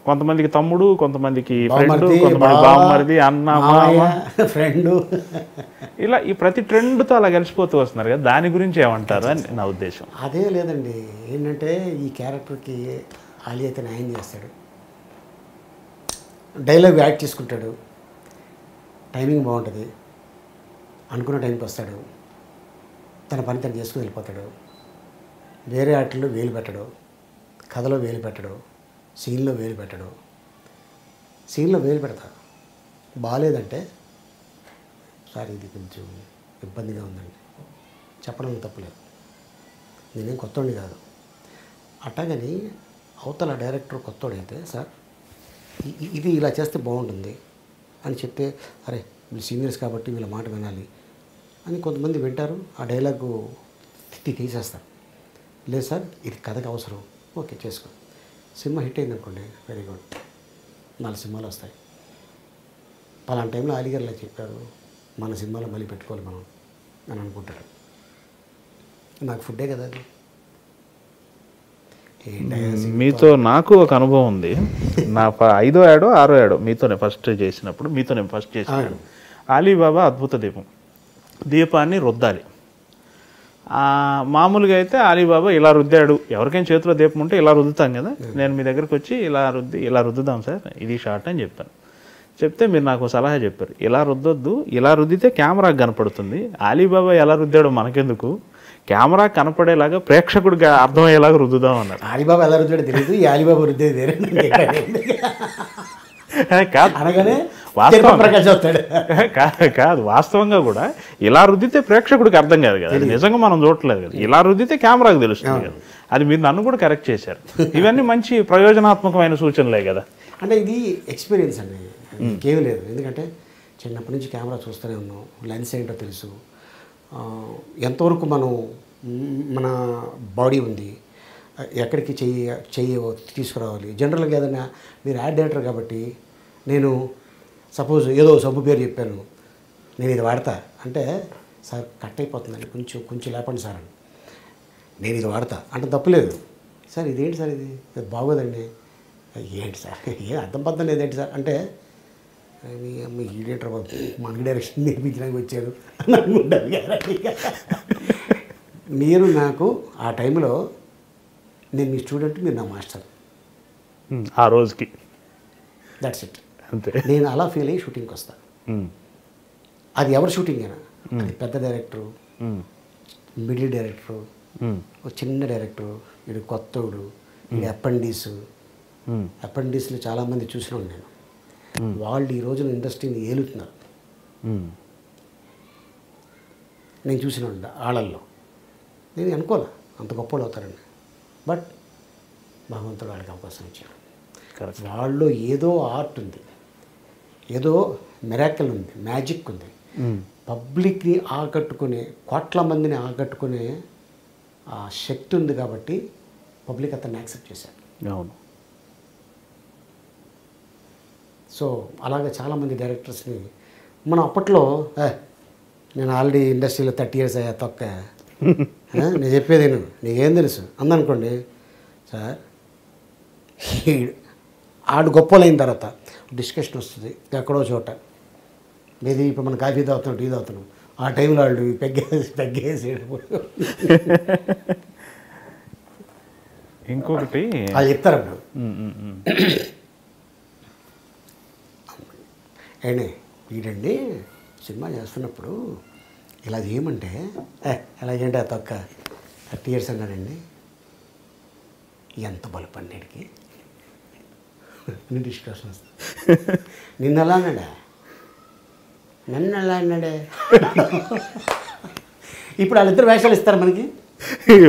కొంతమందికి తమ్ముడు, కొంతమందికి ఫ్రెండ్, కొంతమంది బామ్మరిది, అన్న, మామ, ఫ్రెండ్, ఇలా ఈ ప్రతి ట్రెండ్తో అలా కలిసిపోతూ వస్తున్నారు కదా. దాని గురించి ఏమంటారు అని నా ఉద్దేశం. అదే లేదండి, ఏంటంటే ఈ క్యారెక్టర్కి ఆలీ అయితే న్యాయం చేస్తాడు, డైలాగ్ యాక్ట్ చేసుకుంటాడు, టైమింగ్ బాగుంటుంది, అనుకున్న టైంకి వస్తాడు, తన పని తను చేసుకుని వెళ్ళిపోతాడు, వేరే ఆటల్లో వేలు పెట్టడు, కథలో వేలు పెట్టడు, సీన్లో వేలు పెట్టడు. సీన్లో వేలు పెడతా బాగాలేదంటే సార్ ఇది కొంచెం ఇబ్బందిగా ఉందండి చెప్పడం తప్పులేదు, నేనేం కొత్తోడిని కాదు. అట్టగని అవతల డైరెక్టర్ కొత్తోడైతే సార్ ఇది ఇలా చేస్తే బాగుంటుంది అని చెప్తే, అరే వీళ్ళు సీనియర్స్ కాబట్టి వీళ్ళ మాట వినాలి అని కొంతమంది వింటారు, ఆ డైలాగు తీసేస్తారు. లేదు సార్ ఇది కథకు అవసరం, ఓకే చేసుకో. సినిమా హిట్ అయింది అనుకోండి, వెరీ గుడ్, 4 సినిమాలు వస్తాయి. పలానా టైంలో ఆలీ గారు ఇలా చెప్పారు, మన సినిమాలో మళ్ళీ పెట్టుకోవాలి మనం అని అనుకుంటారు. నాకు ఫుడ్డే కదా అది. మీతో నాకు ఒక అనుభవం ఉంది. నా 5వ ఏడో 6వ ఏడో మీతోనే ఫస్ట్ చేసినప్పుడు అలీబాబా అద్భుత దీపాన్ని రుద్దాలి. మామూలుగా అయితే అలీబాబా ఇలా రుద్దాడు, ఎవరికైనా చేతిలో దీపం ఉంటే ఇలా రుద్దుతాం కదా, నేను మీ దగ్గరకు వచ్చి ఇలా రుద్దుదాం సార్, ఇది షార్ట్ అని చెప్పాను. చెప్తే మీరు నాకు సలహా చెప్పారు, ఇలా రుద్దొద్దు, ఇలా రుద్దితే కెమెరాకి కనపడుతుంది, అలీబాబా ఎలా రుద్దాడో మనకెందుకు, కెమెరా కనపడేలాగా ప్రేక్షకుడికి అర్థమయ్యేలాగా రుద్దుదాం అన్నారు. అలీబాబా ఎలా రుద్దాడో తెలియదు, ఈ అలీబాబా రుద్దేది వేరే కాదు, వాస్తవంగా కూడా ఇలా రుద్దితే ప్రేక్షకుడికి అర్థం కాదు కదా, అది నిజంగా మనం చూడట్లేదు కదా, ఇలా రుద్దితే కెమెరాకి తెలుస్తుంది కదా. అది మీరు నన్ను కూడా కరెక్ట్ చేశారు. ఇవన్నీ మంచి ప్రయోజనాత్మకమైన సూచనలే కదా. అంటే ఇది ఎక్స్పీరియన్స్ అండి, ఇంకేమీ లేదు. ఎందుకంటే చిన్నప్పటి నుంచి కెమెరా చూస్తూనే ఉన్నాం, లెన్స్ ఏంటో తెలుసు, ఎంతవరకు మన బాడీ ఉంది, ఎక్కడికి చెయ్యి తీసుకురావాలి. జనరల్గా ఏదైనా మీరు యాడ్ డైరెక్టర్ కాబట్టి నేను సపోజ్ ఏదో సబ్బు పేరు చెప్పాను, నేను ఇది వాడతా అంటే సార్ కట్ అయిపోతుందండి, కొంచెం లేపండి సార్ అని, నేను ఇది వాడతా అంటే తప్పులేదు. సార్ ఇదేంటి సార్, ఇది బాగోదండి, ఏంటి సార్ ఏం అర్థం పద్ధం లేదేంటి సార్ అంటే, మీ ఈడిటర్ మనకి డైరెక్షన్ నేర్పించడానికి వచ్చారు అని అనుకుంటాను. మీరు నాకు ఆ టైంలో నేను మీ స్టూడెంట్, మీరు నా మాస్టర్ ఆ రోజుకి, దట్స్ ఇట్. అంతే. నేను అలా ఫీల్ అయ్యి షూటింగ్కి వస్తాను. అది ఎవరు షూటింగ్ అయినా, అది పెద్ద డైరెక్టరు, మిడిల్ డైరెక్టరు, ఒక చిన్న డైరెక్టరు, వీడు కొత్తోడు, వీడు అపెండిస్లు చాలామంది చూసినాను నేను. వాళ్ళు ఈ రోజున ఇండస్ట్రీని ఏలుతున్నారు, నేను చూసిన వాళ్ళల్లో. నేను అనుకోలే అంత గొప్పలు అవుతారండి, బట్ భగవంతుడు వాళ్ళకి అవకాశం ఇచ్చాడు. వాళ్ళు ఏదో ఆర్ట్ ఉంది, ఏదో మిరాకిల్ ఉంది, మ్యాజిక్ ఉంది, పబ్లిక్ని ఆకట్టుకునే, కోట్ల మందిని ఆకట్టుకునే ఆ శక్తి ఉంది కాబట్టి పబ్లిక్ అతన్ని యాక్సెప్ట్ చేశారు. అవును. సో అలాగే చాలామంది డైరెక్టర్స్ని మనం అప్పట్లో నేను ఆల్రెడీ ఇండస్ట్రీలో 30 years అయ్యా తొక్క, నేను చెప్పేది నీకేం తెలుసు అందనుకోండి సార్. ఆడు గొప్పలైన తర్వాత డిస్కషన్ వస్తుంది ఎక్కడో చోట, మీది ఇప్పుడు మనం కాఫీ తాగుతున్నాం, టీ తాగుతున్నాం, ఆ టైంలో వాళ్ళు పెగ్గేసి ఇంకొకటి వాళ్ళు చెప్తారు అప్పుడు, ఏండి వీడండి సినిమా చేస్తున్నప్పుడు ఇలా చేయమంటే ఎలాగేంటి ఆ తొక్క 30 years అన్నాడండి, ఎంత బలపడికి డిస్కషన్ వస్తుంది. నిన్న ఎలా అన్నాడా, నన్ను ఎలా అన్నాడే. ఇప్పుడు వాళ్ళిద్దరు వేషాలు ఇస్తారు మనకి,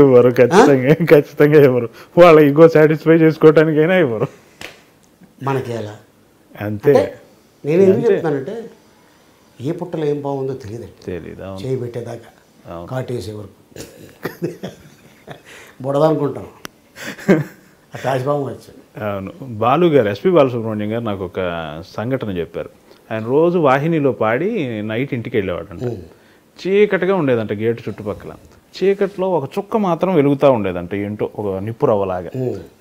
ఇవ్వరు, ఖచ్చితంగా ఇవ్వరు. వాళ్ళ ఈగో సాటిస్ఫై చేసుకోవటానికైనా ఇవ్వరు మనకి. ఎలా అంతే. నేను ఎందుకు చెప్తానంటే ఏ పుట్టలో ఏం బాగుందో తెలియదండి, తెలీదు, చేయి పెట్టేదాకా కాటేసే వరకు. బుడద అనుకుంటాం, ఆ తాజ్బాబు వచ్చి. అవును. బాలు గారు, ఎస్పి బాలసుబ్రహ్మణ్యం గారు నాకు ఒక సంఘటన చెప్పారు. ఆయన రోజు వాహినిలో పాడి నైట్ ఇంటికి వెళ్ళేవాడంట. చీకటిగా ఉండేదంట గేటు చుట్టుపక్కల. చీకట్లో ఒక చుక్క మాత్రం వెలుగుతూ ఉండేదంట, ఏంటో ఒక నిప్పురవ్వలాగా.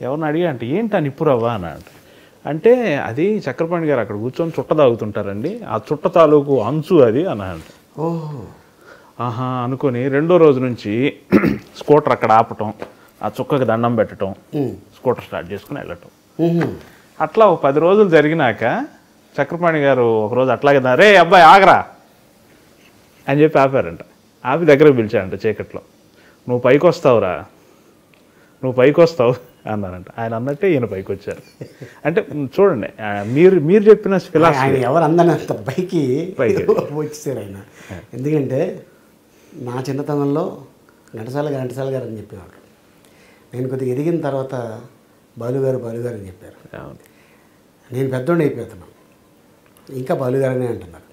ఎవరిని అడిగా అంటే ఏంటి ఆ నిప్పురవ్వ అని అంటే అది చక్రపాణి గారు అక్కడ కూర్చొని చుట్ట తాగుతుంటారండి, ఆ చుట్ట తాలూకు అంచు అది అని అంట. ఆహా అనుకొని రెండో రోజు నుంచి స్కూటర్ అక్కడ ఆపటం, ఆ చుక్కకి దండం పెట్టడం, స్కూటర్ స్టార్ట్ చేసుకుని వెళ్ళటం. అట్లా ఒక 10 రోజులు జరిగినాక చక్రపాణి గారు ఒకరోజు అట్లాగే రే అబ్బాయి ఆగరా అని చెప్పి ఆపారంట. ఆపి దగ్గరకు పిలిచాడంట చీకట్లో. నువ్వు పైకి వస్తావురా, నువ్వు పైకి వస్తావు అన్నారంట. ఆయన అన్నట్టే ఈయన పైకి వచ్చారు. అంటే చూడండి, మీరు చెప్పిన ఫిలాసఫీ ఆయన ఎవరు అందనంత పైకి వచ్చేసారు ఆయన. ఎందుకంటే నా చిన్నతనంలో ఘంటసాల గారు అని చెప్పేవాడు. నేను కొద్దిగా ఎదిగిన తర్వాత బాలుగారు అని చెప్పారు. నేను పెద్దోడిని అయిపోతున్నాను, ఇంకా బాలుగారనే అంటున్నారు.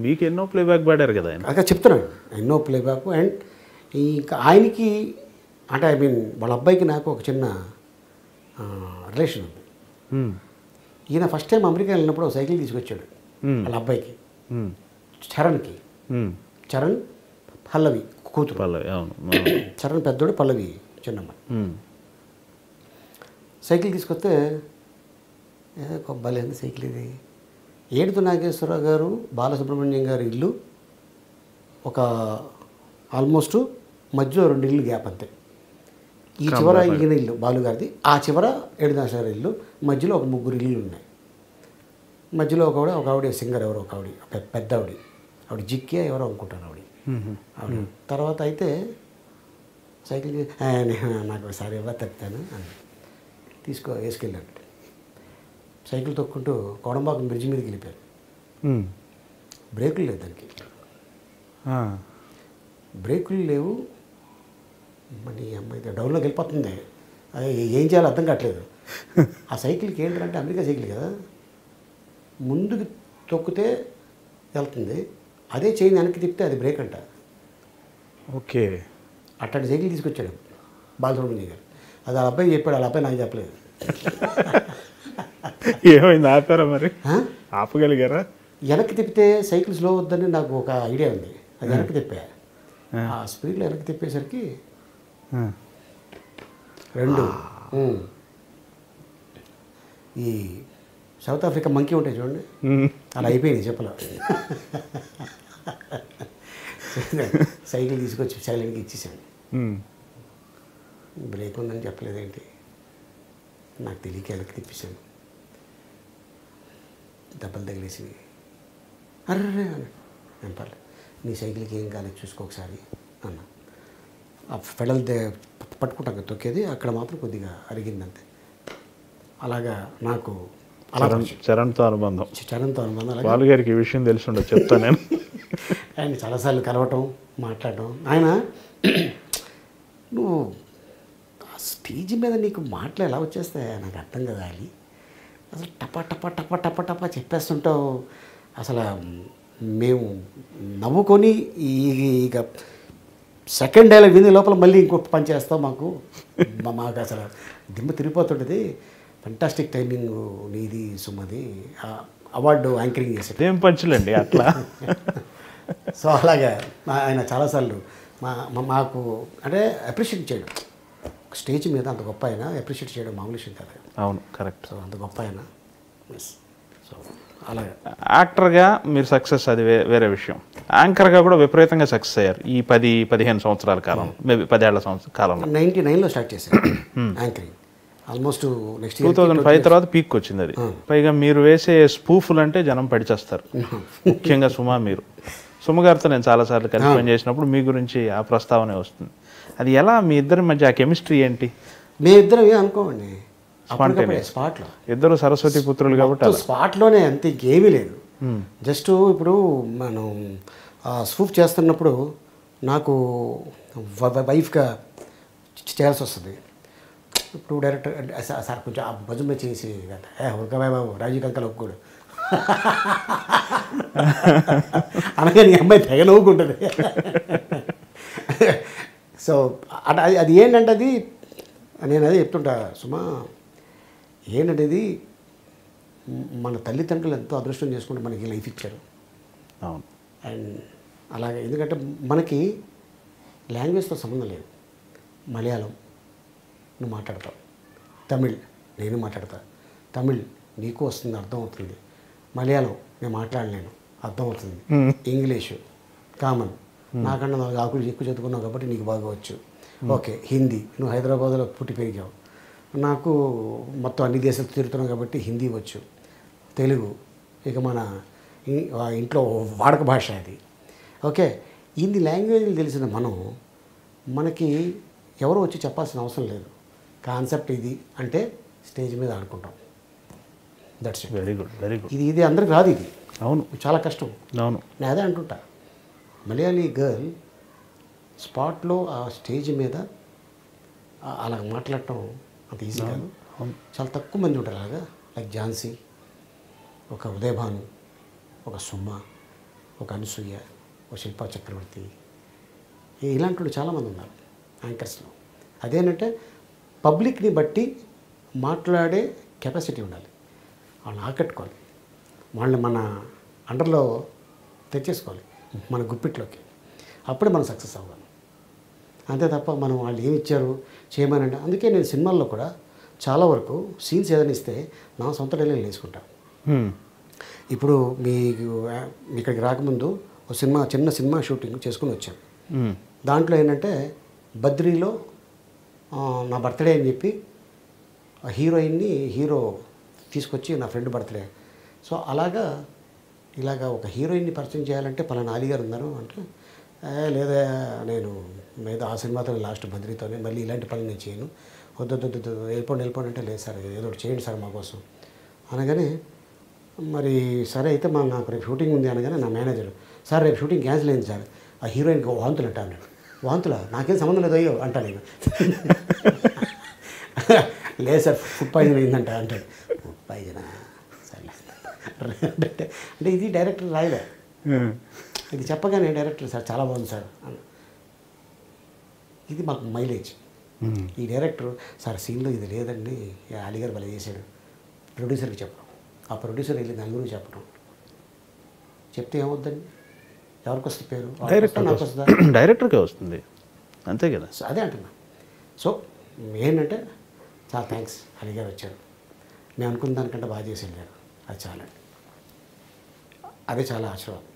మీకు ఎన్నో ప్లేబ్యాక్ పాడారు కదా ఆయన. అక్కడ చెప్తున్నాను, ఎన్నో ప్లేబ్యాక్. అండ్ ఇంకా ఆయనకి అంటే ఐ మీన్ వాళ్ళ అబ్బాయికి నాకు ఒక చిన్న రిలేషన్ ఉంది. ఈయన ఫస్ట్ టైం అమెరికా వెళ్ళినప్పుడు సైకిల్ తీసుకొచ్చాడు వాళ్ళ అబ్బాయికి, చరణ్కి. చరణ్ పల్లవి కూతురు. చరణ్ పెద్దోడు, పల్లవి చిన్నమ్మ. సైకిల్ తీసుకొస్తే కొబ్బలేంది సైకిల్ ఇది. ఏడుతు నాగేశ్వరరావు గారు, బాలసుబ్రహ్మణ్యం గారి ఇల్లు ఒక ఆల్మోస్ట్ మధ్యలో 2 ఇల్లు గ్యాప్ అంతే. ఈ చివర ఈయన ఇల్లు బాలుగారిది, ఆ చివర ఏడునాగేశ్వర ఇల్లు, మధ్యలో ఒక 3 ఇల్లు ఉన్నాయి. మధ్యలో ఒక ఆవిడ సింగర్, ఎవరో ఒక ఆవిడ, పెద్ద ఆవిడ జిక్కే ఎవరో అనుకుంటాను ఆవిడ. తర్వాత అయితే సైకిల్ నాకు ఒకసారి ఎవరు తగ్గుతాను అని వేసుకెళ్ళాడు. సైకిల్ తొక్కుంటూ కోడంబాకం బ్రిడ్జ్ మీదకి వెళ్ళిపోయారు. బ్రేకులు లేవు దానికి, బ్రేకులు లేవు. మరి అమ్మాయి డౌన్లోకి వెళ్ళిపోతుంది, అది ఏం చేయాలో అర్థం కావట్లేదు. ఆ సైకిల్కి ఏంటంటే అమెరికా సైకిల్ కదా, ముందుకు తొక్కితే వెళ్తుంది, అదే చైన్ వెనక్కి తిప్పితే అది బ్రేక్ అంట. ఓకే, అట్లాంటి సైకిల్ తీసుకొచ్చాడు బాలసుబ్రహ్మణ్యం గారు. అది ఆ అబ్బాయి చెప్పాడు, వాళ్ళ అబ్బాయి నాకు చెప్పలేదు. ఏమైంది, ఆపారా మరి? ఆపగలిగారా? వెనక్కి తిప్పితే సైకిల్ స్లో వద్దని నాకు ఒక ఐడియా ఉంది. అది వెనక్కి తిప్పా, ఆ స్పీడ్లో వెనక్కి తిప్పేసరికి 2 ఈ సౌత్ ఆఫ్రికా మంకీ ఉంటాయి చూడండి, అలా అయిపోయింది చెప్పలో. సైకిల్ తీసుకొచ్చి సైలెంట్గా ఇచ్చేసాను. బ్రేక్ ఉందని చెప్పలేదేంటి, నాకు తెలియక వెనక్కి తిప్పేశాను. దెబ్బలు తగిలేసి అర్రే నేను పర్లేదు, నీ సైకిల్కి ఏం కాలేదు చూసుకో ఒకసారి అన్న. ఆ ఫెడల్ పట్టుకుంటాం కదా తొక్కేది, అక్కడ మాత్రం కొద్దిగా అరిగిందంతే. అలాగా నాకు చరణ్తో అనుబంధం. బాలు గారికి ఈ విషయం తెలిసి ఉండదు, చెప్తాను నేను. ఆయన చాలాసార్లు కలవటం, మాట్లాడటం. ఆయన నువ్వు స్టేజ్ మీద నీకు మాటలు ఎలా వచ్చేస్తాయి నాకు అర్థం కదా ali, అసలు టపా టపా టపా టపా టపా చెప్పేస్తుంటావు. అసలు మేము నవ్వుకొని ఇక సెకండ్ డైలాగ్ విని లోపల మళ్ళీ ఇంకొక పని చేస్తాం. మాకు అసలు దిమ్మ తిరిగిపోతుంటుంది. ఫంటాస్టిక్ టైమింగ్ నీది సుమది, అవార్డు యాంకరింగ్ చేసేది ఏం పంచులండి అట్లా. సో అలాగా ఆయన చాలాసార్లు మాకు అంటే అప్రిషియేట్ చేయడం, స్టేజ్ మీద అంత గొప్ప ఆయన అప్రిషియేట్ చేయడం మామూలు విషయం కాదు. అవును, కరెక్ట్. సో అంత గొప్ప ఆయన. సో అలాగే యాక్టర్గా మీరు సక్సెస్, అది వేరే విషయం. యాంకర్గా కూడా విపరీతంగా సక్సెస్ అయ్యారు ఈ 10-15 సంవత్సరాల కాలం, మేబీ 10 ఏళ్ల కాలంలో. 99లో స్టార్ట్ చేశాను యాంకరింగ్. ఆల్మోస్ట్ నెక్స్ట్ 2005 తర్వాత పీక్ వచ్చింది అది. పైగా మీరు వేసే స్పూఫులు అంటే జనం పడిచేస్తారు. ముఖ్యంగా సుమ గారితో నేను చాలాసార్లు కలిసి పని చేసినప్పుడు మీ గురించి ఆ ప్రస్తావనే వస్తుంది. అది ఎలా మీ ఇద్దరి మధ్య ఆ కెమిస్ట్రీ ఏంటి? మేమిద్దరం అనుకోండి, స్పాట్లో ఇద్దరు సరస్వతి పుత్రులు కాబట్టి స్పాట్లోనే, అంతే, ఇంకేమీ లేదు. జస్ట్ ఇప్పుడు మనం స్పూఫ్ చేస్తున్నప్పుడు నాకు వైఫ్గా చేయాల్సి వస్తుంది. ఇప్పుడు డైరెక్టర్ సార్ కొంచెం ఆ భుజం మీద చేసి ఉరకబాయ్ బాబు రాజీవ్ కంకలు ఒప్పుకోడు అనగా నీ అమ్మాయి తెగ నవ్వుకుంటుంది. సో అట అది ఏంటంటే అది నేను అదే చెప్తుంటా సుమా, ఏంటంటే ఇది మన తల్లిదండ్రులు ఎంతో అదృష్టం చేసుకుంటే మనకి లైఫ్ ఇచ్చారు. అవును. అండ్ అలాగే ఎందుకంటే మనకి లాంగ్వేజ్తో సంబంధం లేదు. మలయాళం నువ్వు మాట్లాడతావు, తమిళ్ నేను మాట్లాడతా, తమిళ్ నీకు వస్తుంది, అర్థమవుతుంది. మలయాళం నేను మాట్లాడలేను, అర్థమవుతుంది. ఇంగ్లీషు కామన్, నాకన్నా 4 ఆకులు ఎక్కువ చదువుకున్నావు కాబట్టి నీకు బాగా వచ్చు. ఓకే, హిందీ నువ్వు హైదరాబాద్లో పుట్టి పెరిగావు, నాకు మొత్తం అన్ని దేశాలు తిరుగుతున్నాం కాబట్టి హిందీ వచ్చు. తెలుగు ఇక మన ఇంట్లో వాడక భాష అది. ఓకే, ఇన్ని లాంగ్వేజ్లు తెలిసిన మనకి ఎవరో వచ్చి చెప్పాల్సిన అవసరం లేదు. కాన్సెప్ట్ ఇది అంటే స్టేజ్ మీద ఆడుకుంటాం. That's it. Very good, very good. ఇది అందరికి రాదు, ఇది అవును, చాలా కష్టం. అవును. నేను అదే అంటుంటా, మలయాళీ గర్ల్ స్పాట్లో ఆ స్టేజ్ మీద అలా మాట్లాడటం అంత ఈజీ కాదు. చాలా తక్కువ మంది ఉంటారు అలాగా. లైక్ ఝాన్సీ, ఒక ఉదయభాను, ఒక సుమ, ఒక అనసూయ, ఒక శిల్పా చక్రవర్తి, ఇలాంటి వాళ్ళు చాలామంది ఉన్నారు యాంకర్స్లో. అదేంటంటే పబ్లిక్ని బట్టి మాట్లాడే కెపాసిటీ ఉండాలి. వాళ్ళని ఆకట్టుకోవాలి, వాళ్ళని మన అండర్లో తెచ్చేసుకోవాలి, మన గుప్పిట్లోకి. అప్పుడే మనం సక్సెస్ అవ్వాలి. అంతే తప్ప మనం వాళ్ళు ఏమి ఇచ్చారు చేయమనంటే. అందుకే నేను సినిమాల్లో కూడా చాలా వరకు సీన్స్ ఏదైనా ఇస్తే నా సొంత డైలాగులు వేసుకుంటాను. ఇప్పుడు మీకు ఇక్కడికి రాకముందు ఒక చిన్న సినిమా షూటింగ్ చేసుకుని వచ్చాను. దాంట్లో ఏంటంటే బద్రీలో నా బర్త్డే అని చెప్పి హీరో తీసుకొచ్చి నా ఫ్రెండ్ బర్త్డే. సో ఇలాగా ఒక హీరోయిన్ని పరిచయం చేయాలంటే పలానా అలీ గారు ఉన్నారు అంటే, లేదా నేను ఆ సినిమాతో లాస్ట్ బద్రీతోనే, మళ్ళీ ఇలాంటి పనులు నేను చేయను, వద్దు వెళ్ళిపోండి అంటే, లేదు సార్ ఏదో ఒకటి చేయండి సార్ మా కోసం అనగానే, మరి సరే అయితే నాకు రేపు షూటింగ్ ఉంది అనగానే నా మేనేజర్, సార్ రేపు షూటింగ్ క్యాన్సిల్ అయింది సార్, ఆ హీరోయిన్కి వాంతులు అంటా అన్నాడు. వాంతులా? నాకేం సంబంధం లేదు అయ్యో అంటా నేను. లేదు సార్ ఫుడ్ పాయిజన్ అయిందంట అంటాడు. ఫుడ్ పాయిజనా? సరే అంటే ఇది డైరెక్టర్ రాయలే, ఇది చెప్పగానే డైరెక్టర్ సార్ చాలా బాగుంది సార్, ఇది మాకు మైలేజ్. ఈ డైరెక్టర్ సార్ సీన్లో ఇది లేదండి, అలీగారు భలే చేశాడు, ప్రొడ్యూసర్కి చెప్పడం, ఆ ప్రొడ్యూసర్ వెళ్ళి నలుగురికి చెప్పడం. చెప్తే ఏమవుద్దండి, ఎవరికి వస్తుంది పేరు? నాకు వస్తుందా? డైరెక్టర్కే వస్తుంది, అంతే కదా. అదే అంటున్నా. సో ఏంటంటే చాలా థ్యాంక్స్, అలీగారు వచ్చారు, మేము అనుకున్న దానికంటే బాగా చేసి వెళ్ళారు, అది చాలండి. అదే చాలా ఆశీర్వాదం.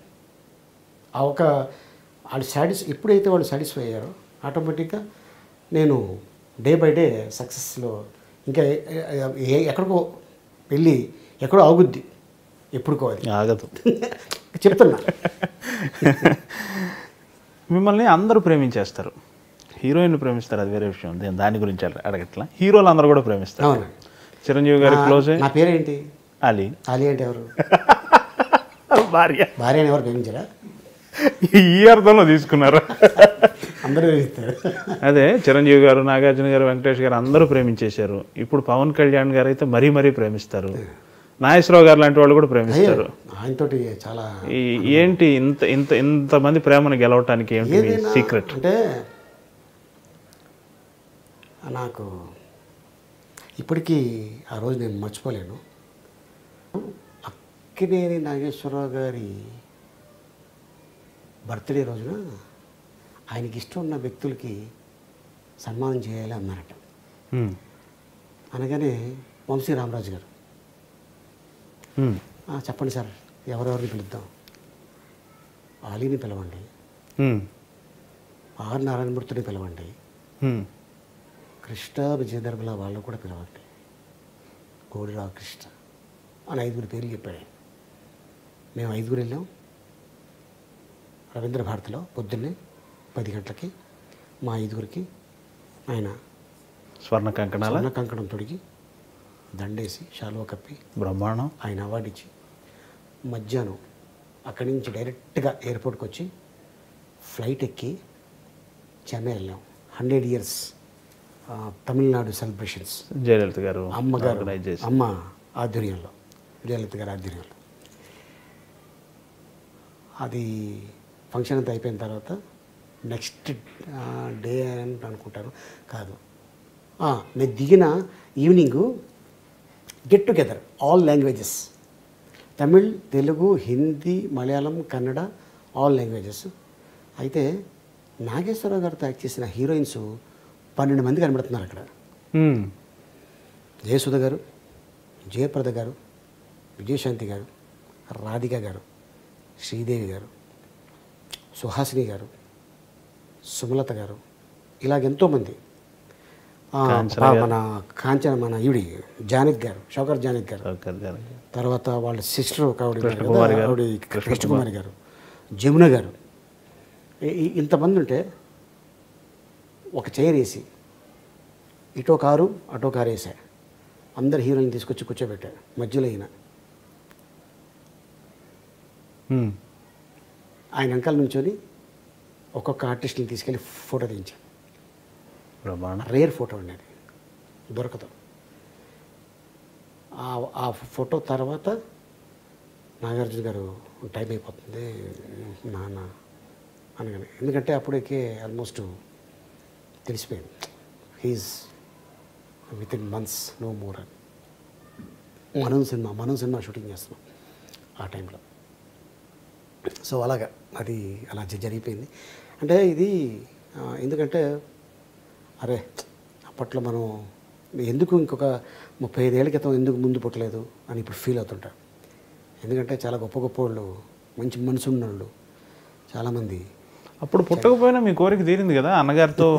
వాళ్ళు ఎప్పుడైతే వాళ్ళు సాటిస్ఫై అయ్యారో ఆటోమేటిక్గా నేను డే బై డే సక్సెస్లో ఇంకా ఎక్కడికో వెళ్ళి ఎక్కడో ఆగుద్ది, ఎప్పుడుకో అది ఆగదు. చెప్తున్నా. మిమ్మల్ని అందరూ ప్రేమించేస్తారు, హీరోయిన్ ప్రేమిస్తారు, అది వేరే విషయం, దాని గురించి అడగట్లా. హీరోలు అందరూ కూడా ప్రేమిస్తారు. అవును. చిరంజీవి గారి క్లోజ్. నా పేరేంటి? అలీ. అలీ అంటే ఎవరు? భార్యని ఎవరు ప్రేమించారా? ఈ అర్థంలో తీసుకున్నారు. అందరూ ప్రేమిస్తారు. అదే చిరంజీవి గారు, నాగార్జున గారు, వెంకటేష్ గారు అందరూ ప్రేమించేశారు. ఇప్పుడు పవన్ కళ్యాణ్ గారు అయితే మరీ ప్రేమిస్తారు. నాగేశ్వరరావు గారు లాంటి వాళ్ళు కూడా ప్రేమిస్తారు. ఆయనతోటి చాలా. ఏంటి ఇంతమంది ప్రేమను గెలవటానికి ఏంటి సీక్రెట్? అంటే నాకు ఇప్పటికీ ఆ రోజు నేను మర్చిపోలేను. అక్కినేని నాగేశ్వరరావు గారి బర్త్డే రోజున ఆయనకి ఇష్టం ఉన్న వ్యక్తులకి సన్మానం చేయాలి అన్నారట. అనగానే వంశీ రామరాజు గారు, చెప్పండి సార్ ఎవరెవరిని పిలుద్దాం? ఆలీని పిలవండి, ఆర్ నారాయణమూర్తిని పిలవండి, కృష్ణ విజయధర్మల వాళ్ళు కూడా పిలవండి, కోడి రామకృష్ణ అని 5 పేర్లు చెప్పాడు. మేము 5 వెళ్ళాం. రవీంద్ర భారతిలో పొద్దున్నే 10 గంటలకి మా 5 ఆయన స్వర్ణ కంకణం తొడిగి దండేసి శాలువ కప్పి బ్రహ్మాండం ఆయన అవార్డు ఇచ్చి, మధ్యాహ్నం అక్కడి నుంచి డైరెక్ట్గా ఎయిర్పోర్ట్కి వచ్చి ఫ్లైట్ ఎక్కి చెన్నై వెళ్ళాం. 100 years తమిళనాడు సెలబ్రేషన్స్ జయలలిత గారు అమ్మ ఆధ్వర్యంలో, జయలలిత గారి ఆధ్వర్యంలో. అది ఫంక్షన్ అంతా అయిపోయిన తర్వాత నెక్స్ట్ డే అని అనుకుంటాను, కాదు, నేను దిగిన evening get together all languages, Tamil, Telugu, Hindi, Malayalam, Kannada, all languages. అయితే నాగేశ్వరరావు గారితో యాక్ట్ చేసిన హీరోయిన్స్ 12 మంది కనబడుతున్నారు అక్కడ. జయసుధ గారు, జయప్రద గారు, విజయశాంతి గారు, రాధిక గారు, శ్రీదేవి గారు, సుహాసిని గారు, సుమలత గారు, ఇలాగెంతోమంది. మన కాంచన, మన ఈవిడి జానక్ గారు, షౌకర్ జానక్ గారు, తర్వాత వాళ్ళ సిస్టర్ ఆవిడ కృష్ణకుమారి గారు, జమున గారు, ఇంతమంది ఉంటే ఒక చైర్ వేసి ఇటో కారు అటో కారు వేసా, అందరు హీరోయిన్ తీసుకొచ్చి కూర్చోబెట్టా, మధ్యలో ఆయన వెనకాల నుంచొని ఒక్కొక్క ఆర్టిస్ట్ని తీసుకెళ్ళి ఫోటో తీయించాను. రేర్ ఫోటో ఉండేది, దొరకదు. ఆ ఫోటో తర్వాత నాగార్జున గారు టైం అయిపోతుంది నాన్న అనగానే, ఎందుకంటే అప్పటికే ఆల్మోస్ట్ తెలిసిపోయింది he's within months no more అని. మనం సినిమా షూటింగ్ చేస్తున్నాం ఆ టైంలో. సో అలాగా అది అలా జరిగిపోయింది. అంటే ఇది ఎందుకంటే అరే అప్పట్లో మనం ఎందుకు ఇంకొక 35 ఏళ్ళ క్రితం ఎందుకు ముందు పుట్టలేదు అని ఇప్పుడు ఫీల్ అవుతుంటారు. ఎందుకంటే చాలా గొప్ప గొప్ప వాళ్ళు, మంచి మనసు ఉన్న వాళ్ళు చాలామంది. అప్పుడు పుట్టకపోయినా మీ కోరిక తీరింది కదా, అన్నగారితో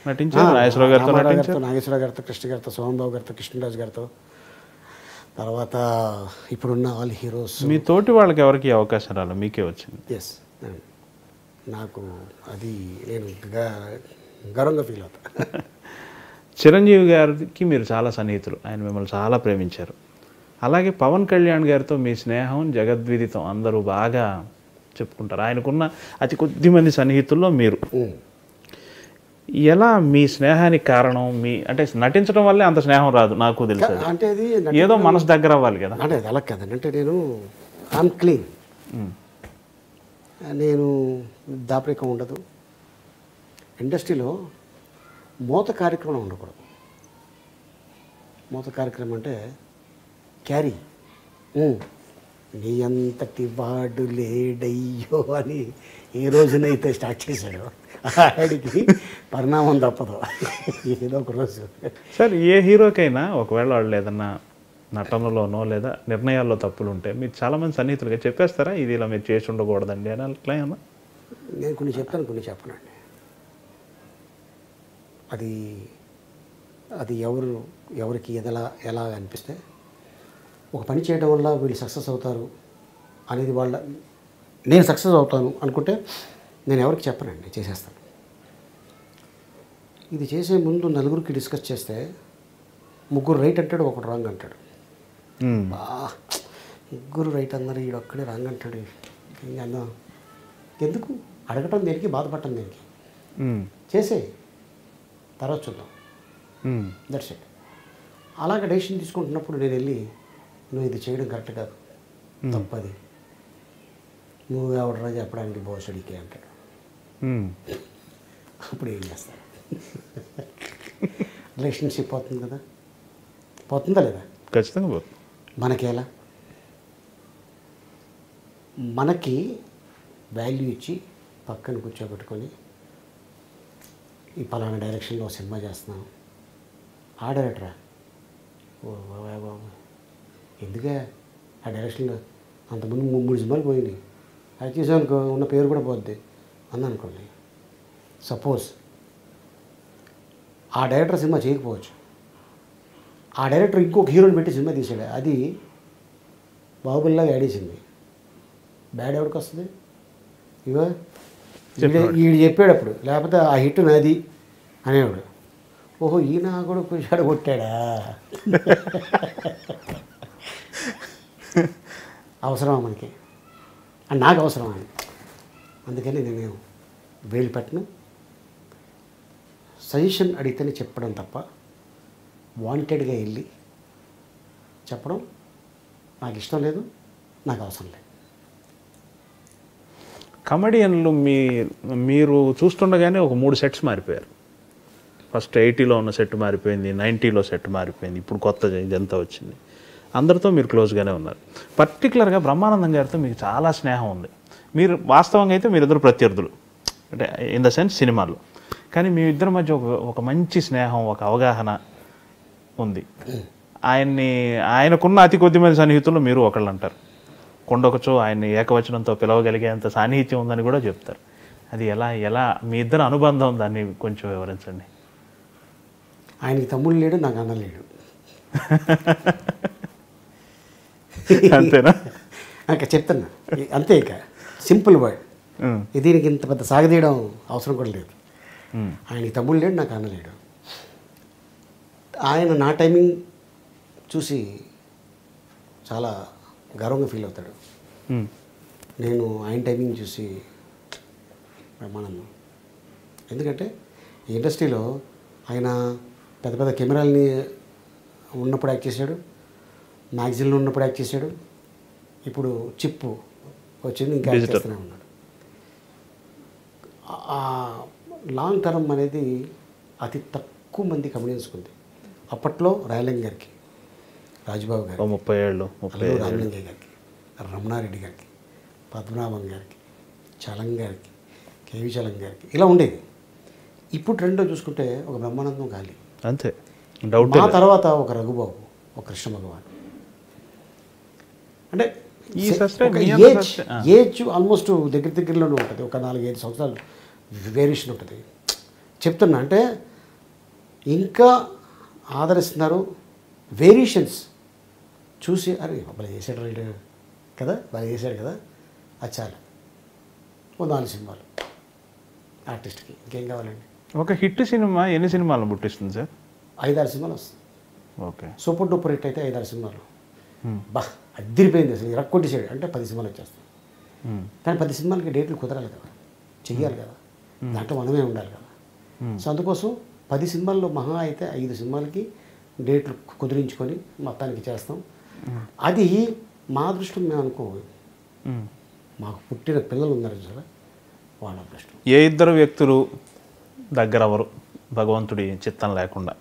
నటించారు, నాగేశ్వరరావు గారితో, కృష్ణ గారితో, సోమన్ బాబు గారితో, కృష్ణరాజు గారితో, తర్వాత ఇప్పుడున్న ఆల్ హీరోస్. మీ తోటి వాళ్ళకి ఎవరికి అవకాశం రాలేదు, మీకే వచ్చింది. ఎస్, నాకు అది నేను గర్వంగా ఫీల్ అవుతా. చిరంజీవి గారికి మీరు చాలా సన్నిహితులు, ఆయన మిమ్మల్ని చాలా ప్రేమించారు. అలాగే పవన్ కళ్యాణ్ గారితో మీ స్నేహం జగద్విదితం, అందరూ బాగా చెప్పుకుంటారు. ఆయనకున్న అతి కొద్ది మంది సన్నిహితుల్లో మీరు. ఎలా మీ స్నేహానికి కారణం? మీ అంటే నటించడం వల్లే అంత స్నేహం రాదు, నాకు తెలుసు. అంటే అది ఏదో మనసు దగ్గర అవ్వాలి కదా. అంటే అది అలా కదండి. అంటే నేను ఐఎమ్ క్లీన్, నేను దాపరికం ఉండదు. ఇండస్ట్రీలో మోత కార్యక్రమం ఉండకూడదు. మోత కార్యక్రమం అంటే క్యారీ, నీ అంతటి వాడు లేడయ్యో అని ఏ రోజునైతే స్టార్ట్ చేశాడో ఆడికి పరిణామం తప్పదు ఏదో ఒక రోజు. సార్, ఏ హీరోకైనా ఒకవేళ వాళ్ళు ఏదన్నా నటనలోనో లేదా నిర్ణయాల్లో తప్పులు ఉంటే మీరు చాలామంది సన్నిహితులుగా చెప్పేస్తారా, ఇది ఇలా మీరు చేసి ఉండకూడదండి అని అట్లా ఏమన్నా? నేను కొన్ని చెప్తాను, కొన్ని చెప్పనండి. అది అది ఎవరికి ఎలా అనిపిస్తే, ఒక పని చేయడం వల్ల వీళ్ళు సక్సెస్ అవుతారు అనేది నేను సక్సెస్ అవుతాను అనుకుంటే నేను ఎవరికి చెప్పనండి, చేసేస్తాను. ఇది చేసే ముందు నలుగురికి డిస్కస్ చేస్తే ముగ్గురు రైట్ అంటాడు, ఒకడు రాంగ్ అంటాడు. ముగ్గురు రైట్ అన్నారు, ఈడొక్కడే రాంగ్ అంటాడు. అన్నా ఎందుకు అడగటం దేనికి, బాధపడటం దేనికి? చేసే తర్వాత చూద్దాం, దట్స్ ఇట్. అలాగే డెసిషన్ తీసుకుంటున్నప్పుడు నేను వెళ్ళి నువ్వు ఇది చేయడం కరెక్ట్ కాదు, తప్పది, నువ్వు ఎవడరా చెప్పడానికి బోసడికి అంటాడు. అప్పుడు ఏం చేస్తాడు? రిలేషన్షిప్ పోతుంది కదా, పోతుందా లేదా? ఖచ్చితంగా పోతుంది. మనకేలా? మనకి వాల్యూ ఇచ్చి పక్కన కూర్చోబెట్టుకొని ఈ పలానా డైరెక్షన్లో సినిమా చేస్తున్నాం, ఆ డైరెక్టరా, ఓ బాబు ఎందుకే ఆ డైరెక్షన్లో అంతకుముందు 3 సినిమాలు పోయినాయి, అది చేసామనుకో ఉన్న పేరు కూడా పోద్ది అందనుకోండి. సపోజ్ ఆ డైరెక్టర్ సినిమా చేయకపోవచ్చు, ఆ డైరెక్టర్ ఇంకొక హీరోని పెట్టి సినిమా తీసాడు, అది బాహుబలిలాగా ఆడేసింది, బ్యాడ్ ఎవరికి వస్తుంది? ఇగో ఈడు చెప్పాడు అప్పుడు, లేకపోతే ఆ హిట్ నాది అనేవాడు. ఓహో ఈయన కూడా కూర్చాడు కొట్టాడా? అవసరమా మనకి? అని నాకు అవసరమా అని. అందుకని నేను వేలు పెట్టను. సజెషన్ అడిగితేనే చెప్పడం తప్ప వాంటెడ్గా వెళ్ళి చెప్పడం నాకు ఇష్టం లేదు, నాకు అవసరం లేదు. కమెడియన్లు మీరు చూస్తుండగానే ఒక 3 సెట్స్ మారిపోయారు. ఫస్ట్ 80లో ఉన్న సెట్ మారిపోయింది, 90లో సెట్ మారిపోయింది, ఇప్పుడు కొత్త ఇదంతా వచ్చింది. అందరితో మీరు క్లోజ్గానే ఉన్నారు. పర్టికులర్గా బ్రహ్మానందం గారితో మీకు చాలా స్నేహం ఉంది. మీరు వాస్తవంగా అయితే మీరిద్దరు ప్రత్యర్థులు, అంటే ఇన్ ద సెన్స్ సినిమాల్లో. కానీ మీ ఇద్దరి మధ్య ఒక మంచి స్నేహం, ఒక అవగాహన ఉంది. ఆయనకున్న అతి కొద్ది మంది సన్నిహితులు మీరు ఒకళ్ళు అంటారు. కొండొకచో ఆయన్ని ఏకవచనంతో పిలవగలిగేంత సాన్నిహిత్యం ఉందని కూడా చెప్తారు. అది ఎలా మీ ఇద్దరు అనుబంధం, దాన్ని కొంచెం వివరించండి. ఆయనకి తమ్ముడు లేడు, నాకు అన్న లేడు. అంతేనా? ఇక చెప్తున్నా అంతే, ఇక సింపుల్ వర్డ్. దీనికి ఇంత పెద్ద సాగదీయడం అవసరం కూడా లేదు. ఆయనకి తమ్ముడు లేడు, నాకు అన్న లేడు. ఆయన నా టైమింగ్ చూసి చాలా గర్వంగా ఫీల్ అవుతాడు. నేను ఆయన టైమింగ్ చూసి బ్రహ్మానందం. ఎందుకంటే ఈ ఇండస్ట్రీలో ఆయన పెద్ద పెద్ద కెమెరాలని ఉన్నప్పుడు యాక్ట్ చేశాడు, మ్యాగజైన్లో ఉన్నప్పుడు యాక్ట్ చేశాడు, ఇప్పుడు చిప్పు వచ్చింది ఇంకా యాక్ట్ చేస్తూనే ఉన్నాడు. లాంగ్ టర్మ్ అనేది అతి తక్కువ మంది కమెడియన్స్కి ఉంది. అప్పట్లో రాయలింగ గారికి, రాజబాబు గారికి, 30 ఏళ్ళు రామలింగయ్య గారికి, రమణారెడ్డి గారికి, పద్మనాభం గారికి, చలం గారికి, కేవి చలం గారికి ఇలా ఉండేది. ఇప్పుడు ట్రెండ్లో చూసుకుంటే ఒక బ్రహ్మానందం ఖాళీ, అంతే, డౌట్. ఆ తర్వాత ఒక రఘుబాబు, ఒక కృష్ణ భగవాన్. అంటే ఏజ్ ఆల్మోస్ట్ దగ్గరలోనే ఉంటుంది, ఒక 4-5 సంవత్సరాలు వేరియేషన్ ఉంటుంది. చెప్తున్నా అంటే ఇంకా ఆదరిస్తున్నారు. వేరియేషన్స్ చూసి అరే భలే చేశాడు రైడ్ కదా, భలే చేశాడు కదా, అది చాలు. ఓ 4 సినిమాలు ఆర్టిస్ట్కి ఇంకేం కావాలండి. ఒక హిట్ సినిమా ఎన్ని సినిమాలను పుట్టిస్తుంది సార్? 5-6 సినిమాలు వస్తుంది. ఓకే, సూపర్ డూపర్ హిట్ అయితే 5-6 సినిమాలు. బా అద్దరిపోయింది అసలు, రక్కొట్టేసాడు అంటే 10 సినిమాలు వచ్చేస్తాయి. కానీ 10 సినిమాలకి డేట్లు కుదరాలి కదా, చెయ్యాలి కదా, దాంట్లో మనమే ఉండాలి కదా. సో అందుకోసం 10 సినిమాల్లో మహా అయితే 5 సినిమాలకి డేట్లు కుదిరించుకొని మొత్తానికి చేస్తాం. అది మా అదృష్టం మేము అనుకోము. మాకు పుట్టిన పిల్లలు ఉన్నారు సార్, వాళ్ళ అదృష్టం. ఏ ఇద్దరు వ్యక్తులు దగ్గర అవరు భగవంతుడి చిత్తం లేకుండా?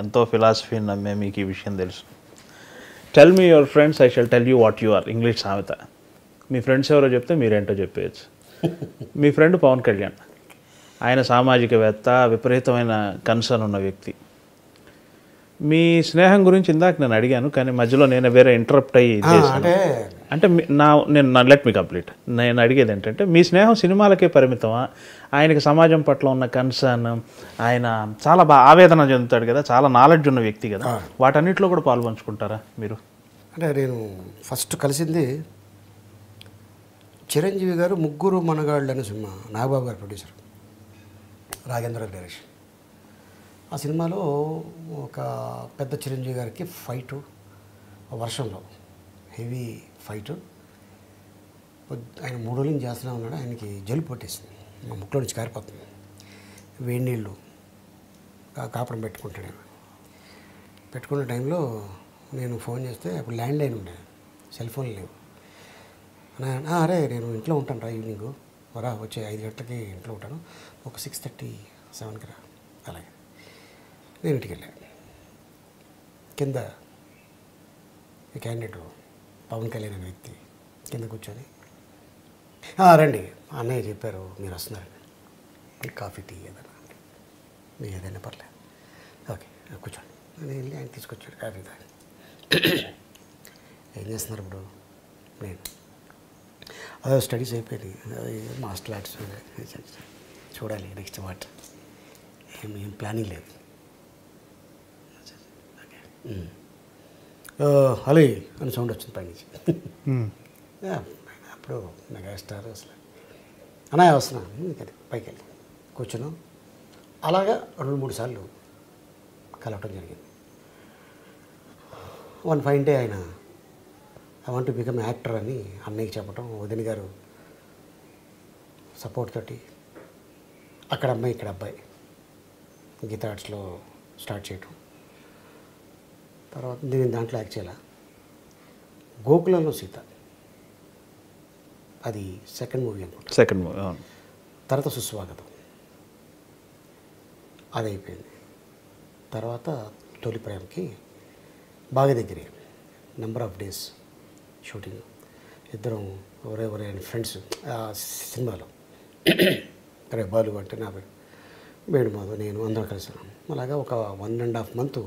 ఎంతో ఫిలాసఫీని నమ్మే మీకు ఈ విషయం తెలుసు. Tell me your friends, I shall tell you what you are. English సామెత. మీ ఫ్రెండ్స్ ఎవరో చెప్తే మీరేంటో చెప్పేయచ్చు. మీ ఫ్రెండ్ పవన్ కళ్యాణ్, ఆయన సామాజికవేత్త, విపరీతమైన కన్సర్న్ ఉన్న వ్యక్తి. మీ స్నేహం గురించి ఇందాక నేను అడిగాను, కానీ మధ్యలో నేను వేరే ఇంటరప్ట్ అయ్యి చేశాను. అంటే నేను లెట్ మీ కంప్లీట్. నేను అడిగేది ఏంటంటే, మీ స్నేహం సినిమాలకే పరిమితమా? ఆయనకి సమాజం పట్ల ఉన్న కన్సర్న్, ఆయన చాలా బాగా ఆవేదన చెందుతాడు కదా, చాలా నాలెడ్జ్ ఉన్న వ్యక్తి కదా, వాటన్నిటిలో కూడా పాల్పంచుకుంటారా మీరు? అంటే నేను ఫస్ట్ కలిసింది చిరంజీవి గారు ముగ్గురు మనగాళ్ళు అనే సినిమా, నాగబాబు గారు ప్రొడ్యూసర్, రాఘేంద్ర డైరెక్షన్. ఆ సినిమాలో ఒక పెద్ద చిరంజీవి గారికి ఫైటు, వర్షంలో హెవీ ఫైటు. ఆయన 3 రోజులు చేస్తూనే ఉన్నాడు. ఆయనకి జలుబు పట్టేసింది, మా ముక్కులో నుంచి కారిపోతుంది. వేడి నీళ్ళు కాపడం పెట్టుకుంటాడు. పెట్టుకున్న టైంలో నేను ఫోన్ చేస్తే అప్పుడు ల్యాండ్ లైన్ ఉండే, సెల్ ఫోన్ లేవు. అరే నేను ఇంట్లో ఉంటాను రా, ఈవినింగ్ రా, వచ్చే 5 గంటలకి ఇంట్లో ఉంటాను, ఒక 6:30, 7కి రా. అలాగే నేను ఇంటికి వెళ్ళాను. కింద ఈ క్యాండిడేట్ పవన్ కళ్యాణ్ అనే వ్యక్తి కింద కూర్చొని, రండి అన్నయ్య చెప్పారు మీరు వస్తున్నారని, కాఫీ టీ ఏదైనా మీరు ఏదైనా పర్లేదు, ఓకే కూర్చోండి. నేను వెళ్ళి ఆయన తీసుకొచ్చాడు కాఫీ తాగి. ఏం చేస్తున్నారు ఇప్పుడు? నేను అదే స్టడీస్ అయిపోయింది, మాస్టర్ ఆర్ట్స్ చూడాలి నెక్స్ట్ వాట్, ఏం ప్లానింగ్ లేదు. హలో అని సౌండ్ వచ్చింది పైనుంచి. అప్పుడు మెగాస్టార్ అసలు అన్నయ్య వస్తున్నాను పైకి వెళ్ళి కూర్చున్నాం. అలాగా 2-3 సార్లు కలవటం జరిగింది. వన్ ఫైన్ డే ఆయన I want to become actor అని అన్నయ్యకి చెప్పటం, వదిన గారు సపోర్ట్ తోటి అక్కడ అమ్మాయి ఇక్కడ అబ్బాయి గీతా ఆర్ట్స్లో స్టార్ట్ చేయటం. తర్వాత నేను దాంట్లో యాక్ట్ చేయాల. గోకులంలో సీత అది సెకండ్ మూవీ అనుకుంటా. Second movie. అవును. తర్వాత సుస్వాగతం అది అయిపోయింది. తర్వాత తొలి ప్రేమకి బాగా దగ్గరే నెంబర్ ఆఫ్ డేస్ షూటింగ్. ఇద్దరం ఒరే అని ఫ్రెండ్స్ ఆ సినిమాలో. రే బాలు అంటే నా వేణుమాధవ్ నేను అందరం కలిసినాం. అలాగా ఒక 1.5 month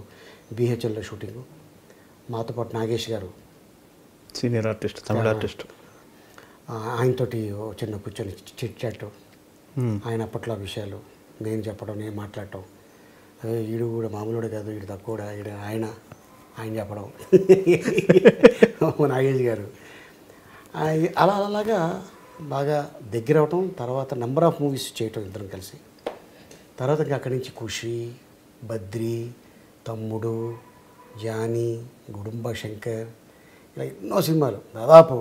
బీహెచ్ఎల్లో షూటింగు. మాతో పాటు నాగేష్ గారు సీనియర్ ఆర్టిస్ట్, తమిళ ఆర్టిస్ట్. ఆయనతోటి చిన్న కూర్చొని చిట్ చాట్, ఆయన అప్పట్లో విషయాలు నేను చెప్పడం, నేను మాట్లాడటం. ఈడు కూడా మామూలుడే కాదు, ఈడు తక్కువ, ఈడు ఆయన చెప్పడం నాగేష్ గారు. అలాగా బాగా దగ్గర అవటం. తర్వాత నెంబర్ ఆఫ్ మూవీస్ చేయటం ఇద్దరం కలిసి. తర్వాత ఇంకా అక్కడి నుంచి ఖుషి, బద్రి, తమ్ముడు, జానీ, గుడుంబ శంకర్, ఇలా ఎన్నో సినిమాలు, దాదాపు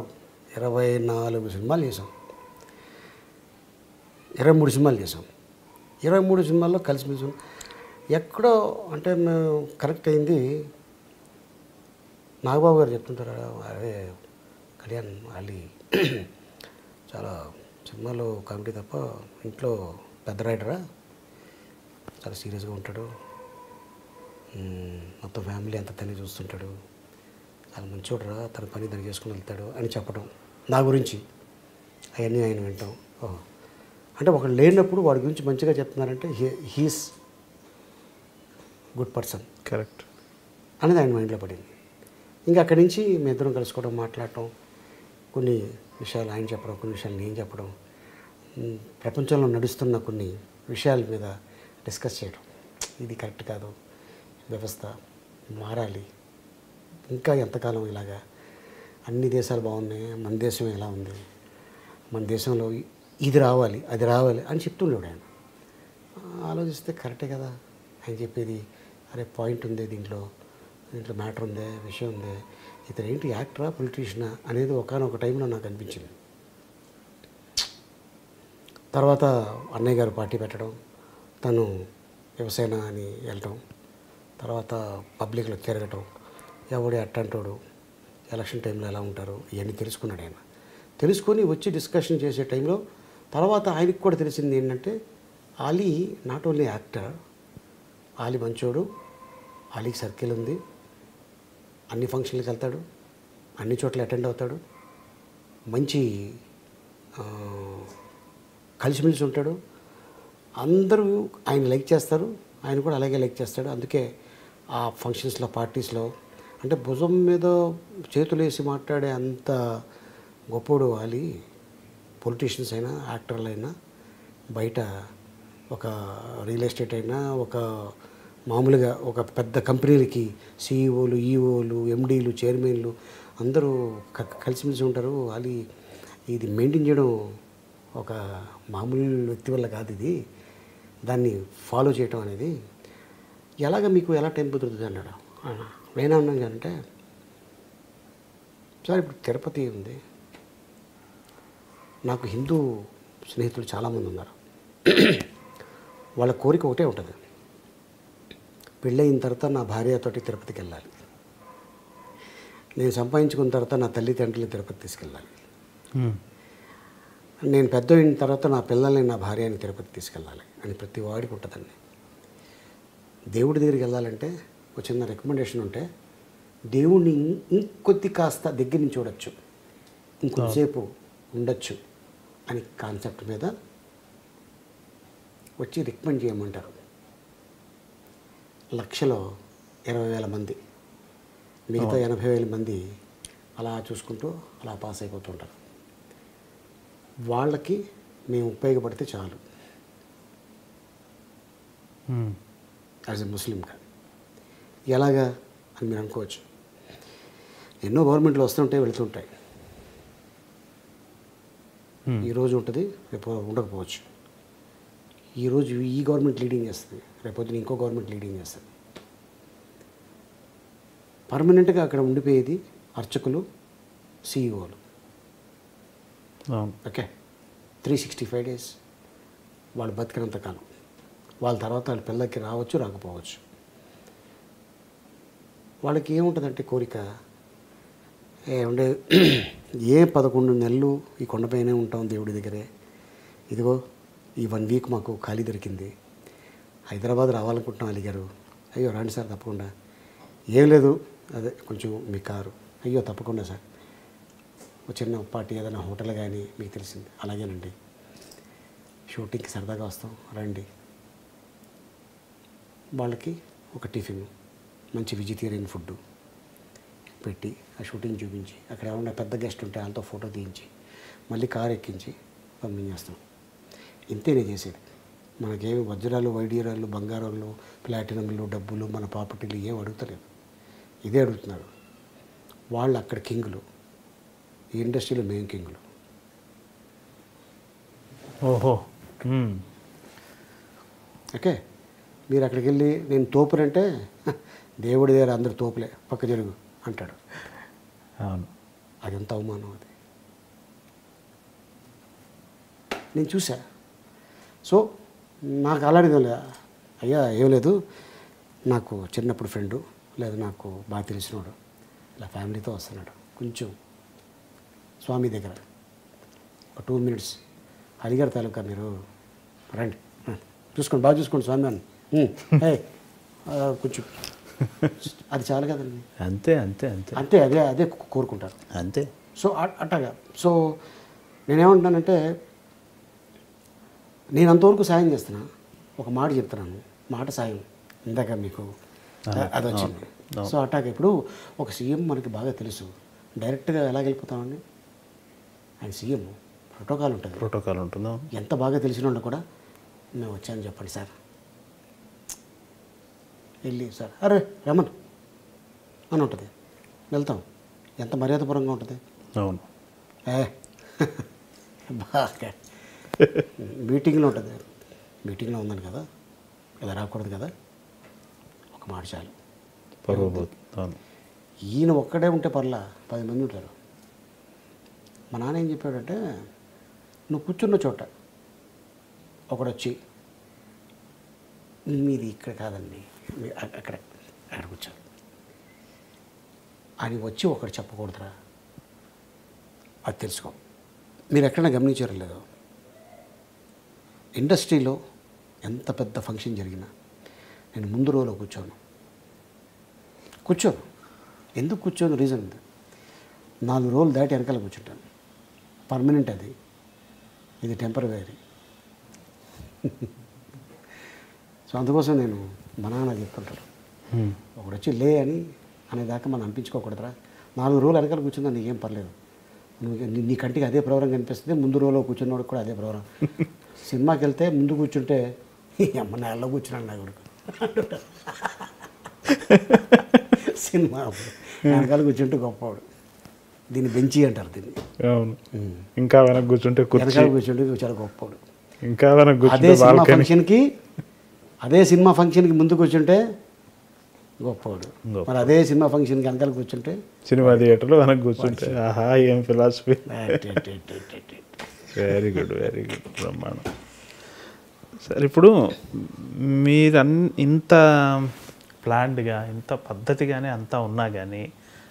24 సినిమాలు చేసాం. 23 సినిమాలు చేసాం. 23 సినిమాల్లో కలిసిమెలిసి ఎక్కడో అంటే మేము కరెక్ట్ అయింది. నాగబాబు గారు చెప్తుంటారు, అదే కళ్యాణ్ అలీ చాలా సినిమాలో కామెడీ తప్ప ఇంట్లో పెద్ద రైటరా, చాలా సీరియస్గా ఉంటాడు, మొత్తం ఫ్యామిలీ అంతా తనే చూస్తుంటాడు, చాలా మంచోడరా, తన పని తను చేసుకుని వెళ్తాడు అని చెప్పడం నా గురించి. అవన్నీ ఆయన వింటాం. అంటే ఒకడు లేనప్పుడు వాడి గురించి మంచిగా చెప్తున్నారంటే హీస్ గుడ్ పర్సన్, కరెక్ట్ అనేది ఆయన మైండ్లో పడింది. ఇంకా అక్కడి నుంచి మేము ఇద్దరం కలుసుకోవడం, మాట్లాడటం, కొన్ని విషయాలు ఆయన చెప్పడం, కొన్ని విషయాలు నేను చెప్పడం, ప్రపంచంలో నడుస్తున్న కొన్ని విషయాల మీద డిస్కస్ చేయడం. ఇది కరెక్ట్ కాదు, వ్యవస్థ మారాలి, ఇంకా ఎంతకాలం ఇలాగా, అన్ని దేశాలు బాగున్నాయి, మన దేశం ఎలా ఉంది, మన దేశంలో ఇది రావాలి అది రావాలి అని చెప్తుండేవాడు ఆయన. ఆలోచిస్తే కరెక్టే కదా ఆయన చెప్పేది. అరే పాయింట్ ఉంది దీంట్లో మ్యాటర్ ఉందే, విషయం ఉందే, ఇతను ఏంటి యాక్టరా పొలిటీషియనా అనేది ఒకనొక టైంలో నాకు అనిపించింది. తర్వాత అన్నయ్య గారు పార్టీ పెట్టడం, తను వ్యవసాయ అని వెళ్ళటం, తర్వాత పబ్లిక్లో తిరగటం, ఎవడే అట్టంటాడు, ఎలక్షన్ టైంలో ఎలా ఉంటారు, ఇవన్నీ తెలుసుకున్నాడు ఆయన. తెలుసుకొని వచ్చి డిస్కషన్ చేసే టైంలో తర్వాత ఆయనకు కూడా తెలిసింది ఏంటంటే, Ali not only actor, Ali మంచోడు, ఆలీకి సర్కిల్ ఉంది, అన్ని ఫంక్షన్లకు వెళ్తాడు, అన్ని చోట్ల అటెండ్ అవుతాడు, మంచి కలిసిమెలిసి ఉంటాడు, అందరూ ఆయన లైక్ చేస్తారు, ఆయన కూడా అలాగే లైక్ చేస్తాడు. అందుకే ఆ ఫంక్షన్స్లో పార్టీస్లో అంటే భుజం మీద చేతులు వేసి మాట్లాడే అంత గొప్పోడు ఆలీ. పొలిటీషియన్స్ అయినా యాక్టర్లు అయినా, బయట ఒక రియల్ ఎస్టేట్ అయినా, ఒక మామూలుగా ఒక పెద్ద కంపెనీలకి సీఈఓలు, ఈఓలు, ఎండీలు, చైర్మన్లు అందరూ కలిసిమెలిసి ఉంటారు. ఆలీ ఇది మెయింటైన్ చేయడం ఒక మామూలు వ్యక్తి వల్ల కాదు, ఇది దాన్ని ఫాలో చేయటం అనేది. ఎలాగ మీకు ఎలా టైం కుదురుతుంది అన్నాడు. నేనేమన్నాను అంటే, సార్ ఇప్పుడు తిరుపతి ఉంది, నాకు హిందూ స్నేహితులు చాలామంది ఉన్నారు, వాళ్ళ కోరిక ఒకటే ఉంటుంది, పెళ్ళయిన తర్వాత నా భార్యతోటి తిరుపతికి వెళ్ళాలి, నేను సంపాదించుకున్న తర్వాత నా తల్లిదండ్రులు తిరుపతి తీసుకెళ్ళాలి, నేను పెద్ద అయిన తర్వాత నా పిల్లల్ని నా భార్యని తిరుపతి తీసుకెళ్ళాలి అని ప్రతి వాడికి ఉంటుందండి. దేవుడి దగ్గరికి వెళ్ళాలంటే ఒక చిన్న రికమెండేషన్ ఉంటే, దేవుడిని ఇంకొద్ది కాస్త దగ్గర నుంచి చూడొచ్చు, ఇంకొద్దిసేపు ఉండొచ్చు అని కాన్సెప్ట్ మీద వచ్చి రికమెండ్ చేయమంటారు. లక్షలో 20,000 మంది, మిగతా 80,000 మంది అలా చూసుకుంటూ అలా పాస్ అయిపోతుంటారు. వాళ్ళకి మేము ఉపయోగపడితే చాలు యాజ్ ఎ ముస్లింగా. ఎలాగా అని మీరు అనుకోవచ్చు. ఎన్నో గవర్నమెంట్లు వస్తుంటాయి, వెళుతుంటాయి, ఈరోజు ఉంటుంది, రేపు ఉండకపోవచ్చు. ఈరోజు ఈ గవర్నమెంట్ లీడింగ్ చేస్తుంది, రేపొద్దున ఇంకో గవర్నమెంట్ లీడింగ్ చేస్తుంది. పర్మనెంట్గా అక్కడ ఉండిపోయేది అర్చకులు, సీఈఓలు. ఓకే, 365 days వాళ్ళు బతికినంత కాలం. వాళ్ళ తర్వాత వాళ్ళ పిల్లలకి రావచ్చు, రాకపోవచ్చు. వాళ్ళకి ఏముంటుందంటే కోరిక, ఏమంటే ఏ 11 నెలలు ఈ కొండపైనే ఉంటాం దేవుడి దగ్గరే. ఇదిగో ఈ 1 వీక్ మాకు ఖాళీ దొరికింది, హైదరాబాద్ రావాలనుకుంటున్నాం అలిగారు. అయ్యో రండి సార్ తప్పకుండా. ఏం లేదు, అదే కొంచెం మీ కారు. అయ్యో తప్పకుండా సార్, ఒక చిన్న పార్టీ ఏదైనా హోటల్ కానీ మీకు తెలిసింది. అలాగేనండి, షూటింగ్కి సరదాగా వస్తాం రండి. వాళ్ళకి ఒక టిఫిన్, మంచి వెజిటేరియన్ ఫుడ్ పెట్టి ఆ షూటింగ్ చూపించి, అక్కడ ఏమన్నా పెద్ద గెస్ట్ ఉంటే వాళ్ళతో ఫోటో తీయించి మళ్ళీ కారు ఎక్కించి పంపించేస్తాం. ఇంతే నేను చేసేది. మనకేమి వజ్రాలు, వైడీరాలు, బంగారాలు, ప్లాటినంలు, డబ్బులు, మన ప్రాపర్టీలు ఏం అడుగుతలేదు, ఇదే అడుగుతున్నారు. వాళ్ళు అక్కడ కింగులు, ఈ ఇండస్ట్రీలో మేము కింగులు. ఓహో. ఓకే, మీరు అక్కడికి వెళ్ళి నేను తోపునంటే దేవుడి దగ్గర అందరు తోపులే, పక్క జరుగు అంటాడు. అవును, అది ఎంత అవమానం అది. నేను చూసా. సో నాకు అలాంటిది అయ్యా ఏం లేదు, నాకు చిన్నప్పుడు ఫ్రెండు, లేదా నాకు బాగా తెలిసినోడు ఇలా ఫ్యామిలీతో వస్తున్నాడు, కొంచెం స్వామి దగ్గర ఒక 2 minutes అడిగారు తాలూకా, మీరు రండి చూసుకోండి, బాగా చూసుకోండి స్వామి అని. కొంచెం అది చాలు కదండి. అంతే అంతే అంతే అంతే, అదే అదే కోరుకుంటారు అంతే. సో అట్టగా. సో నేనేమంటున్నానంటే, నేను అంతవరకు సాయం చేస్తున్నా. ఒక మాట చెప్తున్నాను, మాట సాయం, ఇందాక మీకు అది వచ్చింది. సో అట్టాగా ఇప్పుడు ఒక సీఎం మనకి బాగా తెలుసు, డైరెక్ట్గా ఎలా వెళ్ళిపోతామండి? ఆయన సీఎం, ప్రోటోకాల్ ఉంటుంది. ప్రోటోకాల్ ఉంటుందా? ఎంత బాగా తెలిసిన వాళ్ళు కూడా మేము వచ్చాను చెప్పండి సార్, వెళ్ళి సార్ అరే రమన్ అని ఉంటుంది, వెళ్తాం. ఎంత మర్యాదపూర్వంగా ఉంటుంది. అవును. బాగా మీటింగ్లో ఉంటుంది, మీటింగ్లో ఉందని కదా, ఇలా రాకూడదు కదా, ఒక మాట చాలు. అవును. ఈయన ఒక్కడే ఉంటే పర్లా 10 మంది ఉంటారు. మా నాన్న ఏం చెప్పాడంటే, నువ్వు కూర్చున్న చోట ఒకడొచ్చి మీది ఇక్కడ కాదండి, అక్కడ కూర్చోరు అని వచ్చి ఒకటి చెప్పకూడదురా, అది తెలుసుకో. మీరు ఎక్కడైనా గమనించారో లేదో, ఇండస్ట్రీలో ఎంత పెద్ద ఫంక్షన్ జరిగినా నేను ముందు రోలో కూర్చోను. ఎందుకు కూర్చోను? రీజన్ ఉంది. 4 రోజులు దాటి వెనకాల కూర్చుంటాను. పర్మనెంట్ అది, ఇది టెంపరరీ. సో అందుకోసం నేను మా నాన్న చెప్తుంటాడు, ఒకడు వచ్చి లే అని అనేదాకా మనం అనిపించుకోకూడదురా. 4 రోజులు వెనకాల కూర్చుందా నీకేం పర్లేదు, నువ్వు నీ కంటికి అదే ప్రోగ్రాం కనిపిస్తుంది, ముందు రోజులో కూర్చున్నవాడు కూడా అదే ప్రోగ్రాం. సినిమాకి వెళ్తే ముందు కూర్చుంటే అమ్మ నెలలో కూర్చున్నాను నా కొడుకు, సినిమా వెనకాల కూర్చుంటే గొప్పవాడు. దీన్ని బెంచి అంటారు దీన్ని. అవును. ఇంకా వెనక కూర్చుంటే వెనకాల కూర్చుంటే చాలా గొప్పవాడు. ఇంకా వెనక అదే సినిమా ఫంక్షన్కి ముందు కూర్చుంటే గొప్పవాడు. మరి అదే సినిమా ఫంక్షన్కి వెనకాల కూర్చుంటే, సినిమా థియేటర్లో వెనక కూర్చుంటే ఆహా ఏం philosophy. Very good, very good, బ్రహ్మాండం. సరే, ఇప్పుడు మీరు ఇంత ప్లాన్డ్గా, ఇంత పద్ధతిగానే అంతా ఉన్నా కానీ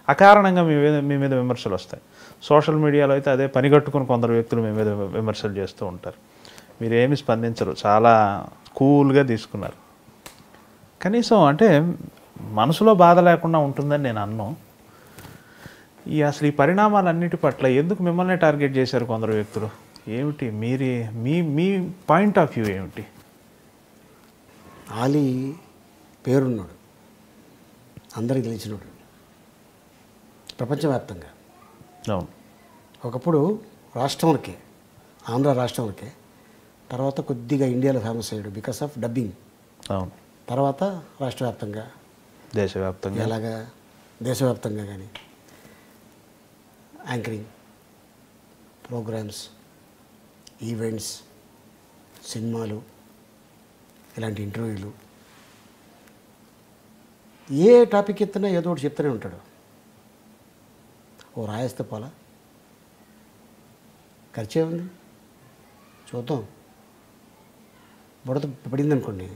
అకారణంగా మీ మీద విమర్శలు వస్తాయి. సోషల్ మీడియాలో అయితే అదే పని కట్టుకుని కొందరు వ్యక్తులు మీ మీద విమర్శలు చేస్తూ ఉంటారు. మీరేమి స్పందించరు, చాలా కూల్గా తీసుకున్నారు. కనీసం అంటే మనసులో బాధ లేకుండా ఉంటుందని నేను అన్నాను. అసలు ఈ పరిణామాలన్నిటి పట్ల ఎందుకు మిమ్మల్ని టార్గెట్ చేశారు కొందరు వ్యక్తులు? ఏమిటి మీ పాయింట్ ఆఫ్ వ్యూ ఏమిటి? ఆలీ పేరున్నాడు, అందరికి తెలిసినాడు ప్రపంచవ్యాప్తంగా. అవును. ఒకప్పుడు రాష్ట్రంలోకే, ఆంధ్ర రాష్ట్రంలోకే, తర్వాత కొద్దిగా ఇండియాలో ఫేమస్ అయ్యాడు బికాస్ ఆఫ్ డబ్బింగ్. అవును. తర్వాత రాష్ట్రవ్యాప్తంగా, దేశవ్యాప్తంగా, అలాగా దేశవ్యాప్తంగా కానీ యాంకరింగ్ ప్రోగ్రామ్స్, ఈవెంట్స్, సినిమాలు, ఇలాంటి ఇంటర్వ్యూలు, ఏ టాపిక్ ఎత్తినా ఏదో ఒకటి చెప్తూనే ఉంటాడు. ఓ రాయేస్తే పోలా, ఖర్చే ఉంది, చూద్దాం. బుడత పడింది అనుకోండి,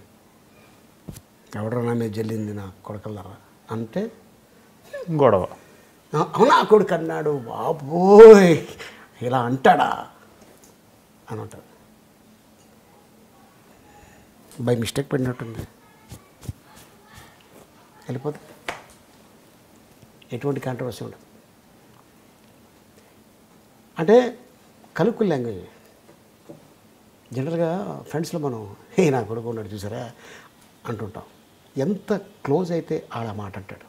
ఎవడో నా మీద జల్లింది నా కొడకలరా అంటే గొడవ. అవునా కొడుకు అన్నాడు, బాబోయ్ ఇలా అంటాడా అని అంటాడు. బై మిస్టేక్ పడినట్టుంది, వెళ్ళిపోతుంది. ఎటువంటి కాంట్రవర్సీ ఉండదు. అంటే కలుక్కుల లాంగ్వేజ్. జనరల్గా ఫ్రెండ్స్లో మనం నా కొడుకు ఉన్నాడు చూసారా అంటుంటాం. ఎంత క్లోజ్ అయితే ఆడ మాట అంటాడు.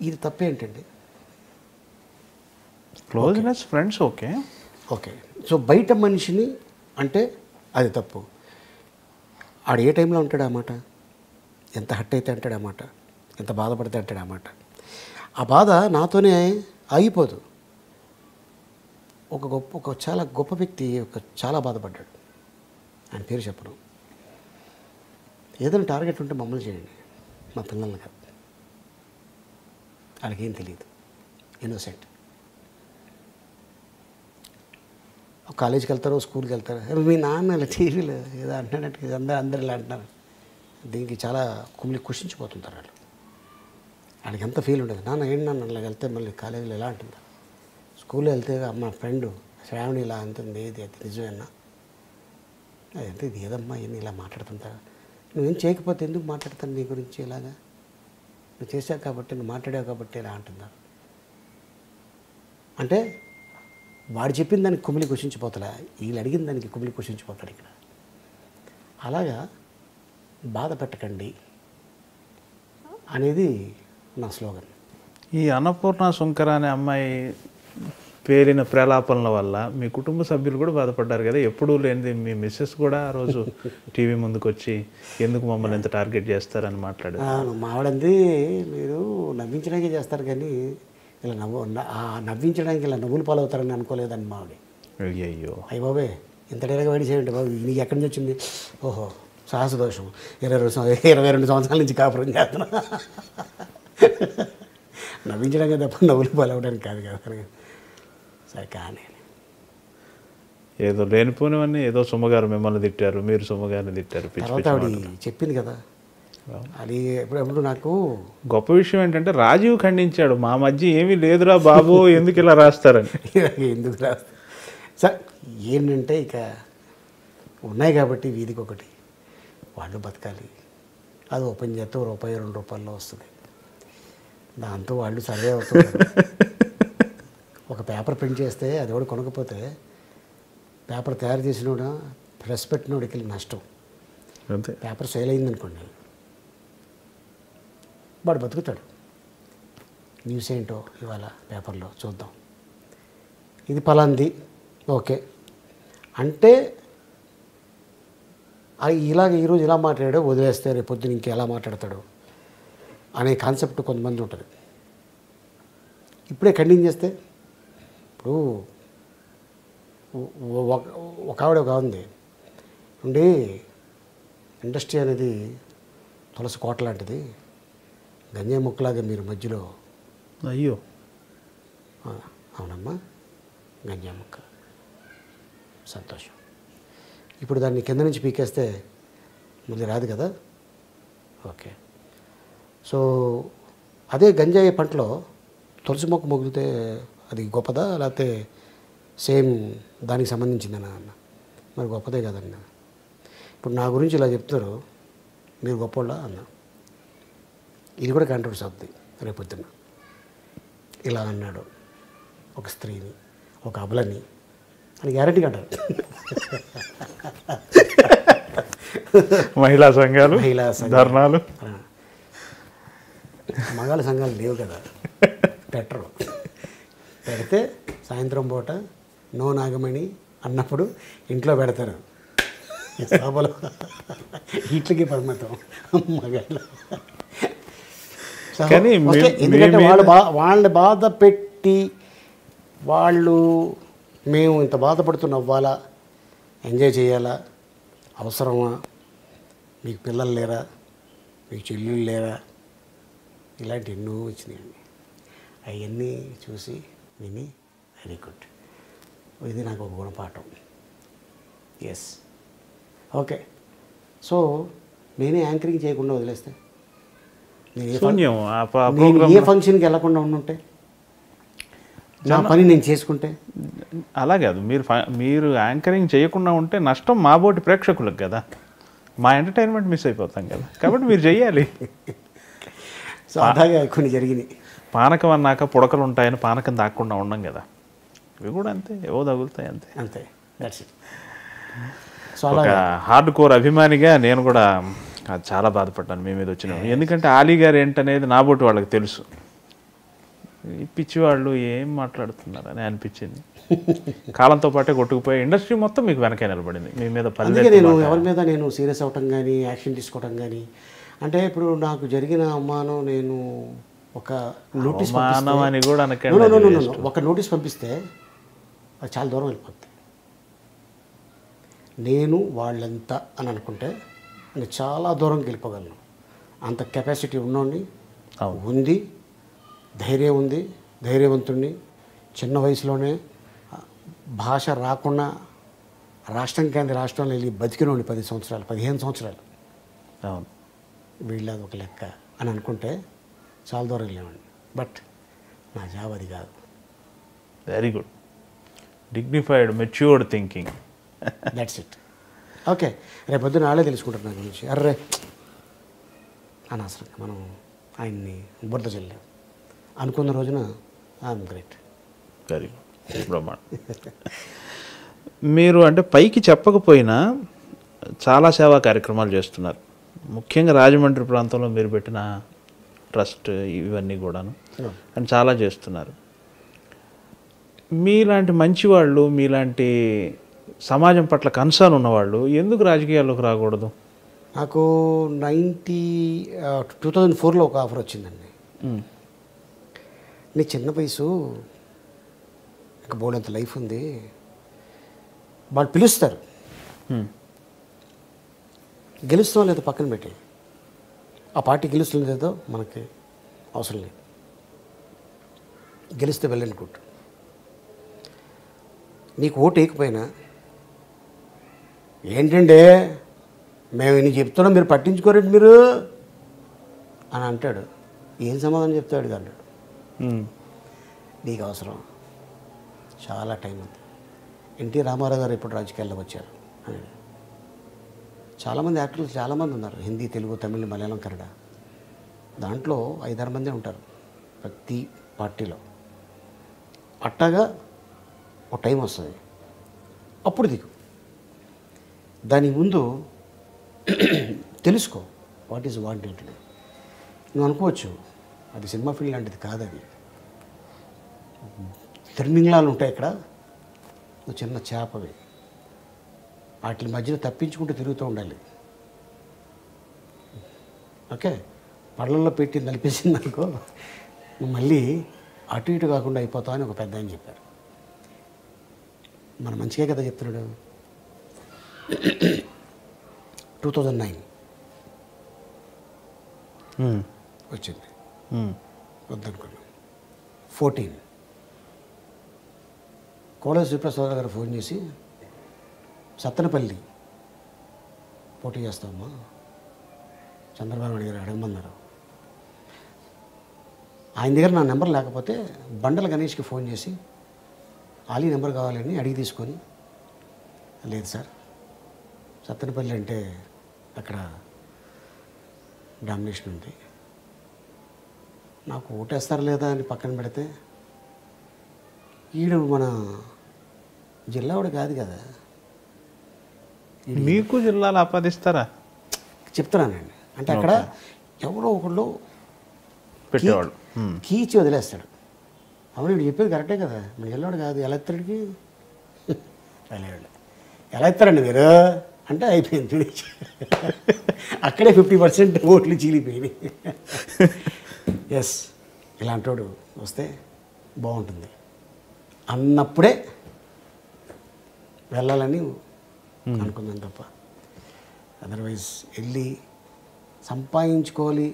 ఇది తప్పేంటండి? Closeness friends okay okay. So బయట మనిషిని అంటే అది తప్పు. ఆడు ఏ టైంలో అంటాడు ఆ మాట, ఎంత హట్ అయితే అంటాడు ఆ మాట, ఎంత బాధపడితే అంటాడు ఆ మాట. ఆ బాధ నాతోనే ఆగిపోదు. ఒక చాలా గొప్ప వ్యక్తి చాలా బాధపడ్డాడు. ఆయన పేరు చెప్పను. ఏదైనా టార్గెట్ ఉంటే మమ్మల్ని చేయండి, మా పిల్లల్ని కాదు. వాళ్ళకేం తెలియదు, ఇన్నోసెంట్. కాలేజీకి వెళ్తారో స్కూల్కి వెళ్తారో, మీ నాన్న ఇలా టీవీలో ఏదో అంటున్నట్టు అందరు ఇలా అంటున్నారు. దీనికి చాలా కుషించిపోతుంటారు వాళ్ళు. వాళ్ళకి ఎంత ఫీల్ ఉండదు. నాన్న ఏంటి నాన్న ఇలా వెళ్తే మళ్ళీ కాలేజీలో ఎలా అంటుందా, స్కూల్లో వెళ్తే మా ఫ్రెండ్ శ్రావణి ఇలా అంటుంది, ఇది అది నిజమేనా, అదంటే ఇది ఏదమ్మా ఎన్ని ఇలా మాట్లాడుతుంటా, నువ్వేం చేయకపోతే ఎందుకు మాట్లాడతాను నీ గురించి ఇలాగా, నువ్వు చేసావు కాబట్టి, నువ్వు మాట్లాడావు కాబట్టి ఇలా అంటున్నారు. అంటే వాడు చెప్పిన దానికి కుమిలి కుషించిపోతాడా, వీళ్ళు అడిగిన దానికి కుమిలి కుషించిపోతాడు ఇక్కడ. అలాగా బాధ పెట్టకండి అనేది నా స్లోగన్. ఈ అన్నపూర్ణ శంకర అనే అమ్మాయి పేలిన ప్రలాపనల వల్ల మీ కుటుంబ సభ్యులు కూడా బాధపడ్డారు కదా. ఎప్పుడూ లేనిది మీ మిస్సెస్ కూడా ఆ రోజు టీవీ ముందుకు వచ్చి ఎందుకు మమ్మల్ని ఎంత టార్గెట్ చేస్తారని మాట్లాడారు. మావిడంది మీరు నవ్వించడానికి చేస్తారు కానీ ఇలా నవ్వించడానికి ఇలా నవ్వులు పాలవుతారని అనుకోలేదని మావిడి. అయ్యో అయ్యి బాబే ఇంత డైరెక్ట్గా వేడి చేయండి బాబు, నీకు ఎక్కడి నుంచి వచ్చింది? ఓహో సాహస దోషం, 22 సంవత్సరాల నుంచి కాపురం చేస్తున్నా. నవ్వించడానికి తప్ప నవ్వులు పాలవడానికి కాదు కదా. సరే కానీ ఏదో లేనిపోనివన్నీ, ఏదో సుమ్మగారు మిమ్మల్ని తిట్టారు, మీరు సుమ్మగారిని తిట్టారు. తర్వాత ఆవిడ చెప్పింది కదా అది. ఎప్పుడు నాకు గొప్ప విషయం ఏంటంటే రాజీవ్ ఖండించాడు, మా మధ్య ఏమీ లేదురా బాబు ఎందుకు ఇలా రాస్తారని. ఎందుకు రాస్తారు సార్, ఏంటంటే ఇక ఉన్నాయి కాబట్టి వీధికి ఒకటి వాళ్ళు బతకాలి. అది ఓపెన్ చేస్తే ₹1-2 వస్తుంది, దాంతో వాళ్ళు సర్వే అవుతుంది. ఒక పేపర్ ప్రింట్ చేస్తే అది కూడా కొనకపోతే పేపర్ తయారు చేసినోడా ప్రెస్ పెట్టినోడికి నష్టం. అంతే. పేపర్ సేల్ అయిందనుకోండి వాడు బతుకుతాడు. న్యూస్ ఏంటో ఇవాళ పేపర్లో చూద్దాం, ఇది పలాంది ఓకే అంటే ఇలాగ ఈరోజు ఇలా మాట్లాడాడో వదిలేస్తే రేపు పొద్దున ఇంకెలా మాట్లాడతాడు అనే కాన్సెప్ట్ కొంతమంది ఉంటుంది. ఇప్పుడే కంటిన్యూ చేస్తే ఇప్పుడు ఒక ఆవిడ ఉంది ఉండి, ఇండస్ట్రీ అనేది తులసి కోట లాంటిది, గంజాయి ముక్కలాగా మీరు మధ్యలో. అయ్యో అవునమ్మా గంజాయి ముక్క, సంతోషం. ఇప్పుడు దాన్ని కింద నుంచి పీకేస్తే మళ్ళీ రాదు కదా. ఓకే, సో అదే గంజాయి పంటలో తులసి మొక్క మొగిలితే అది గొప్పదా లేకపోతే సేమ్ దానికి సంబంధించిందనా అన్న? మరి గొప్పదే కదన్నా. ఇప్పుడు నా గురించి ఇలా చెప్తారు, మీరు గొప్పోళ్ళ అన్న, ఇది కూడా కాంట్రవర్సీ అవుతుంది రేపొద్దున. ఇలా అన్నాడు ఒక స్త్రీని, ఒక అబలని అని గ్యారెంటీగా అంటారు. మహిళా సంఘాలు, ధర్నాలు, మగాళ్ళ సంఘాలు లేవు కదా, పెట్టరు. పెడితే సాయంత్రం పూట నో నాగమణి అన్నప్పుడు ఇంట్లో పెడతారు, సభలో ఇట్లకి పరిమితం మగాళ్ళు. కానీ ఎందుకంటే వాళ్ళని బాధ పెట్టి మేము ఇంత బాధపడుతూ నవ్వాలా, ఎంజాయ్ చేయాలా, అవసరమా? మీకు పిల్లలు లేరా, మీకు చెల్లెళ్ళు లేరా, ఇలాంటి ఎన్నో వచ్చినాయండి. అవన్నీ చూసి విని వెరీ గుడ్, ఇది నాకు ఒక గుణపాఠం. Yes okay. సో నేనే యాంకరింగ్ చేయకుండా వదిలేస్తే శూన్యం నేను ఏ ఫంక్షన్కి వెళ్ళకుండా ఉండుంటే, నా పని నేను చేసుకుంటే. అలా కాదు, మీరు యాంకరింగ్ చేయకుండా ఉంటే నష్టం మాబోటి ప్రేక్షకులకు కదా, మా ఎంటర్టైన్మెంట్ మిస్ అయిపోతాం కదా, కాబట్టి మీరు చెయ్యాలి. సో అలాగే కొన్ని జరిగినాయి. పానకం అన్నాక పుడకలు ఉంటాయని పానకం దాక్కుండా ఉండం కదా, ఇవి కూడా అంతే, ఏవో తగులుతాయి అంతే. అంతే, దట్స్ ఇట్. ఒక హార్డ్ కోర్ అభిమానిగా నేను కూడా చాలా బాధపడ్డాను మీ మీద వచ్చిన, ఎందుకంటే ఆలీ గారు ఏంటనేది నాబోటి వాళ్ళకి తెలుసు. ఈ పిచ్చి వాళ్ళు ఏం మాట్లాడుతున్నారు అని అనిపించింది. కాలంతో పాటే కొట్టుకుపోయి ఇండస్ట్రీ మొత్తం మీకు వెనకే నిలబడింది మీ మీద. నేను ఎవరి మీద నేను సీరియస్ అవ్వటం కానీ యాక్షన్ తీసుకోవటం కానీ, అంటే ఇప్పుడు నాకు జరిగిన అవమానం, నేను ఒక నోటీస్ అని కూడా అనకండి, ఒక నోటీస్ పంపిస్తే అది చాలా దూరం వెళ్ళిపోతుంది. నేను వాళ్ళెంత అని అనుకుంటే నేను చాలా దూరంకి వెళ్ళిపోగలను. అంత కెపాసిటీ ఉన్నోడిని, ఉంది, ధైర్యం ఉంది, ధైర్యవంతుడిని. చిన్న వయసులోనే భాష రాకుండా రాష్ట్రం కానీ రాష్ట్రంలో వెళ్ళి బతికినోండి 10 సంవత్సరాలు 15 సంవత్సరాలు. అవును, వీళ్ళది ఒక లెక్క అని అనుకుంటే చాలా దూరం వెళ్ళేవాడిని. బట్ నా జాబ్ అది కాదు. Very good, dignified, matured thinking. That's it. Okay, రేపు పొద్దున నాಳೆ తెలుసుకుంటారు నా గురించి. అర్రే అనవసరంగా మనం ఆయన్ని బురద చెల్లాం అనుకున్న రోజున ఐఎమ్ గ్రేట్. వెరీ గుడ్, బ్రహ్మాండ. మీరు అంటే పైకి చెప్పకపోయినా చాలా సేవా కార్యక్రమాలు చేస్తున్నారు. ముఖ్యంగా రాజమండ్రి ప్రాంతంలో మీరు పెట్టిన ట్రస్ట్ ఇవన్నీ కూడాను అని చాలా చేస్తున్నారు. మీలాంటి మంచివాళ్ళు, మీలాంటి సమాజం పట్ల కన్సర్న్ ఉన్నవాళ్ళు ఎందుకు రాజకీయాల్లోకి రాకూడదు? నాకు 2004లో ఒక ఆఫర్ వచ్చిందండి. నీ చిన్న వయసు, ఇంకా బోర్డంత లైఫ్ ఉంది, వాళ్ళు పిలుస్తారు, గెలుస్తాం లేదో పక్కన పెట్టి, ఆ పార్టీ గెలుస్తుంది లేదో మనకి అవసరం లేదు, గెలిస్తే వెళ్ళనుకుంటు. నీకు ఓటు వేయకపోయినా ఏంటంటే మేము ఇన్ని చెప్తున్నాం మీరు పట్టించుకోరండి మీరు అని అంటాడు. ఏం సమాధానం చెప్తాడు అన్నాడు. నీకు అవసరం, చాలా టైం ఉంది. ఎన్టీ రామారావు గారు ఇప్పుడు రాజకీయాల్లోకి వచ్చారు. చాలామంది యాక్టర్లు చాలామంది ఉన్నారు, హిందీ, తెలుగు, తమిళ్, మలయాళం, కన్నడ. దాంట్లో 5-6 మంది ఉంటారు ప్రతి పార్టీలో. అట్టాగా ఒక టైం వస్తుంది, అప్పుడు దిగు. దాని ముందు తెలుసుకో వాట్ ఈజ్ వాంటెడ్. నువ్వు అనుకోవచ్చు అది సినిమా ఫీల్డ్ లాంటిది కాదు, అది తిర్మింగ్లాలు ఉంటాయి ఇక్కడ, నువ్వు చిన్న చేపవి, వాటి మధ్యలో తప్పించుకుంటూ తిరుగుతూ ఉండాలి. ఓకే, పళ్ళల్లో పెట్టి నలిపేసింది అనుకో, నువ్వు మళ్ళీ అటు ఇటు కాకుండా అయిపోతావు అని ఒక పెద్ద ఆయన చెప్పారు. మన మంచిగా కదా చెప్తున్నాడు. 2009 వచ్చింది, వద్దనుకున్నాం. 14 కోడ శ్రీప్రసాద్ గారు ఫోన్ చేసి, సత్తెనపల్లి పోటీ చేస్తామమ్మా, చంద్రబాబు నాయుడు గారు అడగమన్నారు. ఆయన దగ్గర నా నెంబర్ లేకపోతే బండల గణేష్కి ఫోన్ చేసి ఆలీ నెంబర్ కావాలని అడిగి తీసుకొని, లేదు సార్ సత్తెనపల్లి అంటే అక్కడ డామినేషన్ ఉంది, నాకు ఓటేస్తారు లేదా అని పక్కన పెడితే, ఈడు మన జిల్లా వాడు కాదు కదా, మీకు జిల్లాలు ఆపాదిస్తారా చెప్తున్నానండి. అంటే అక్కడ ఎవరో ఒకళ్ళు పెట్టేవాళ్ళు కీచి వదిలేస్తాడు. అవును వీడు చెప్పేది కరెక్టే కదా, మన జిల్లావాడు కాదు, ఎలా ఎత్తాడికి వెళ్ళేవాళ్ళు. ఎలా ఎత్తారండి మీరు అంటే అయిపోయింది, అక్కడే 50% ఓట్లు చీలిపోయినాయి. ఎస్, ఇలాంటి వాడు వస్తే బాగుంటుంది అన్నప్పుడే వెళ్ళాలని అనుకున్నాను తప్ప, అదర్వైజ్ వెళ్ళి సంపాదించుకోవాలి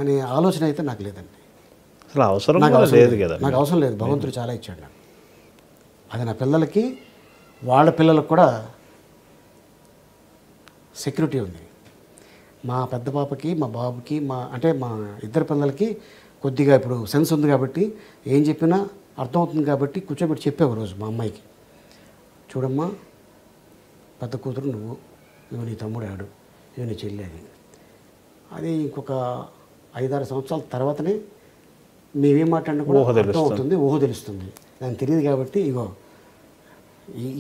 అనే ఆలోచన అయితే నాకు లేదండి. అసలు అవసరం లేదు కదా, నాకు అవసరం లేదు. భగవంతుడు చాలా ఇచ్చాడు నాకు. అది నా పిల్లలకి, వాళ్ళ పిల్లలకు కూడా సెక్యూరిటీ ఉంది. మా పెద్ద పాపకి మా బాబుకి అంటే మా ఇద్దరు పిల్లలకి కొద్దిగా ఇప్పుడు సెన్స్ ఉంది కాబట్టి ఏం చెప్పినా అర్థమవుతుంది కాబట్టి కూర్చోబెట్టి చెప్పే రోజు మా అమ్మాయికి, చూడమ్మా పెద్ద కూతురు నువ్వు, ఇవి నీ తమ్ముడు ఆడు, ఇవి నీ చెల్లి అని. అది ఇంకొక 5-6 సంవత్సరాల తర్వాతనే మేమేం మాట్లాడినా కూడా అర్థం అవుతుంది, ఊహ తెలుస్తుంది. దానికి తెలియదు కాబట్టి ఇగో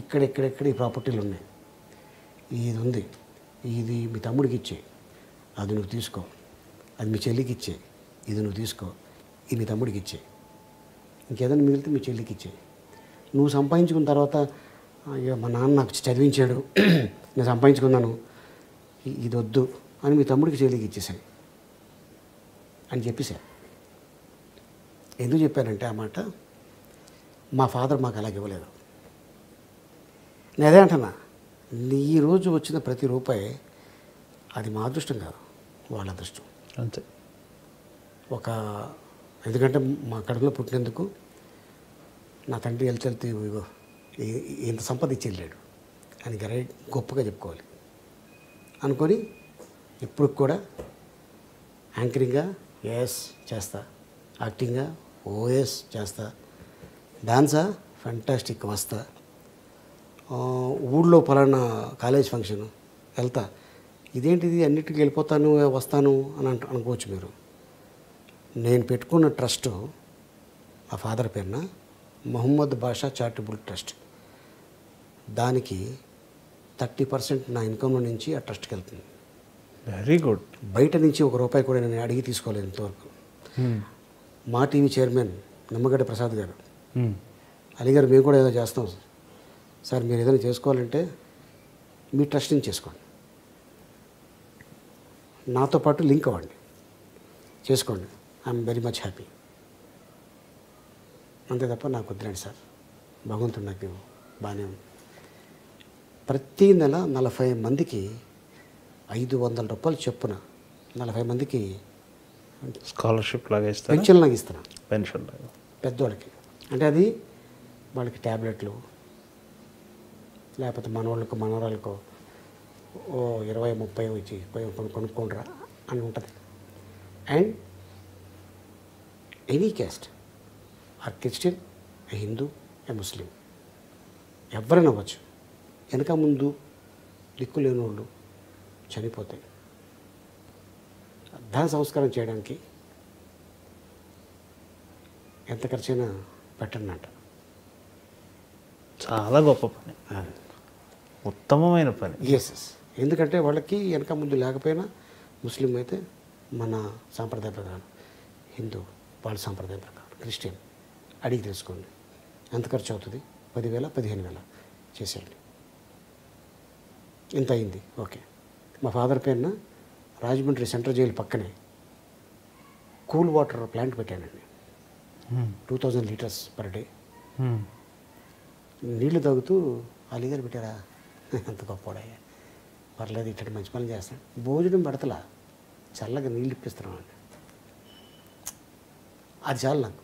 ఇక్కడెక్కడెక్కడ ఈ ప్రాపర్టీలు ఉన్నాయి, ఇది ఉంది, ఇది మీ తమ్ముడికి ఇచ్చే, అది నువ్వు తీసుకో, అది మీ చెల్లికి ఇచ్చే, ఇది నువ్వు తీసుకో, ఇది మీ తమ్ముడికి ఇచ్చే, ఇంకేదైనా మిగిలితే మీ చెల్లికి ఇచ్చే. నువ్వు సంపాదించుకున్న తర్వాత అయ్యో మా నాన్న నాకు చదివించాడు, నేను సంపాదించుకున్నాను, ఇది వద్దు అని మీ తమ్ముడికి చెల్లికి ఇచ్చేసాయి అని చెప్పేసా. ఎందుకు చెప్పానంటే ఆ మాట, మా ఫాదర్ మాకు అలాగ ఇవ్వలేదు. నేను అదే అంటున్నా, ఈ రోజు వచ్చిన ప్రతి రూపాయి అది మా అదృష్టం కాదు, వాళ్ళ అదృష్టం అంతే. ఎందుకంటే మా కడుపులో పుట్టినందుకు నా తండ్రి వెళ్తే ఇగో ఇంత సంపద ఇచ్చి వెళ్ళాడు అని గొప్పగా చెప్పుకోవాలి అనుకొని ఇప్పుడు కూడా యాంకరింగ్గా ఎస్ చేస్తా, యాక్టింగ్గా ఓఎస్ చేస్తా, డాన్సా ఫ్యాంటాస్టిక్ వస్తా, ఊళ్ళో పలానా కాలేజ్ ఫంక్షన్ వెళ్తా, ఇదేంటిది అన్నిటికీ వెళ్ళిపోతాను వస్తాను అని అనుకోవచ్చు మీరు. నేను పెట్టుకున్న ట్రస్ట్ మా ఫాదర్ పేరున మొహమ్మద్ బాషా చారిటబుల్ ట్రస్ట్, దానికి 30% నా ఇన్కమ్ నుంచి ఆ ట్రస్ట్కి వెళ్తుంది. Very good. బయట నుంచి ₹1 కూడా నేను అడిగి తీసుకోలేదు ఇంతవరకు. మా టీవీ చైర్మన్ నిమ్మగడ్డ ప్రసాద్ గారు, అలీగారు మేము కూడా ఏదో చేస్తాం సార్, మీరు ఏదైనా చేసుకోవాలంటే మీ ట్రస్ట్ నుంచి చేసుకోండి, నాతో పాటు లింక్ అవ్వండి, చేసుకోండి, ఐఎమ్ వెరీ మచ్ హ్యాపీ. అంతే తప్ప నాకు వద్దులేండి సార్, భగవంతుడు నాకు బాగానే ఉంది. ప్రతి నెల 40 మందికి ₹500 చొప్పున 40 మందికి స్కాలర్షిప్ లాగా ఇస్తాను, పెన్షన్ లాగా ఇస్తున్నాను, పెన్షన్ లాగా పెద్దవాళ్ళకి. అంటే అది వాళ్ళకి ట్యాబ్లెట్లు, లేకపోతే మనవాళ్ళకు మనవరాళ్ళకు 20-30 వచ్చి కొనుక్కోండిరా అని ఉంటుంది. అండ్ ఎనీ క్యాస్ట్, ఆ క్రిస్టియన్, ఏ హిందూ, ఏ ముస్లిం, ఎవరైనా అవ్వచ్చు, వెనక ముందు దిక్కు లేని వాళ్ళు చనిపోతాయి, దాన సంస్కారం చేయడానికి ఎంత ఖర్చైనా పెట్టండి. చాలా గొప్ప పని, ఉత్తమమైన పని. ఎస్, ఎందుకంటే వాళ్ళకి వెనక ముందు లేకపోయినా, ముస్లిం అయితే మన సాంప్రదాయ ప్రకారం, హిందూ వాళ్ళ సాంప్రదాయ ప్రకారం, క్రిస్టియన్ అడిగి తెలుసుకోండి ఎంత ఖర్చు అవుతుంది, 10,000 15,000 చేసేయండి, ఇంత అయింది ఓకే. మా ఫాదర్ పేరున రాజమండ్రి సెంట్రల్ జైలు పక్కనే కూల్ వాటర్ ప్లాంట్ పెట్టానండి, 2000 లీటర్స్ పర్ డే. నీళ్లు తాగుతూ అలీగారు పెట్టారా, అంత గొప్పవాడయ్యా, పర్లేదు ఇట్టటి మంచి పనులు చేస్తాను, భోజనం పెడతలా చల్లగా నీళ్ళు ఇప్పిస్తున్నాం అండి, అది చాలు నాకు.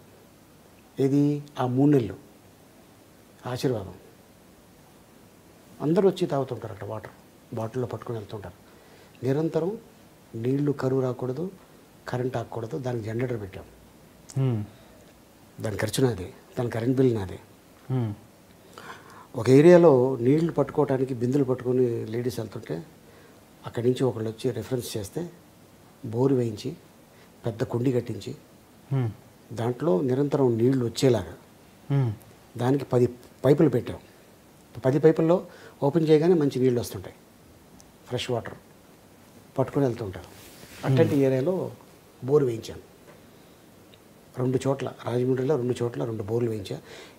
ఏది ఆ 3 నెలలు ఆశీర్వాదం. అందరూ వచ్చి తాగుతుంటారు అక్కడ, వాటర్ బాటిల్లో పట్టుకొని వెళ్తుంటారు. నిరంతరం నీళ్లు కరువు రాకూడదు, కరెంట్ ఆగకూడదు, దానికి జనరేటర్ పెట్టాం, దాని ఖర్చు నాదే, దాని కరెంట్ బిల్ నాదే. ఒక ఏరియాలో నీళ్లు పట్టుకోవడానికి బిందులు పట్టుకొని లేడీస్ వెళ్తుంటే అక్కడి నుంచి ఒకళ్ళు వచ్చి రెఫరెన్స్ చేస్తే బోరు వేయించి పెద్ద కుండి కట్టించి దాంట్లో నిరంతరం నీళ్లు వచ్చేలాగా దానికి 10 పైపులు పెట్టాం. 10 పైపుల్లో ఓపెన్ చేయగానే మంచి నీళ్ళు వస్తుంటాయి, ఫ్రెష్ వాటర్ పట్టుకొని వెళ్తుంటారు. అట్లాంటి ఏరియాలో బోరు వేయించాను 2 చోట్ల, రాజమండ్రిలో 2 చోట్ల 2 బోర్లు వేయించా.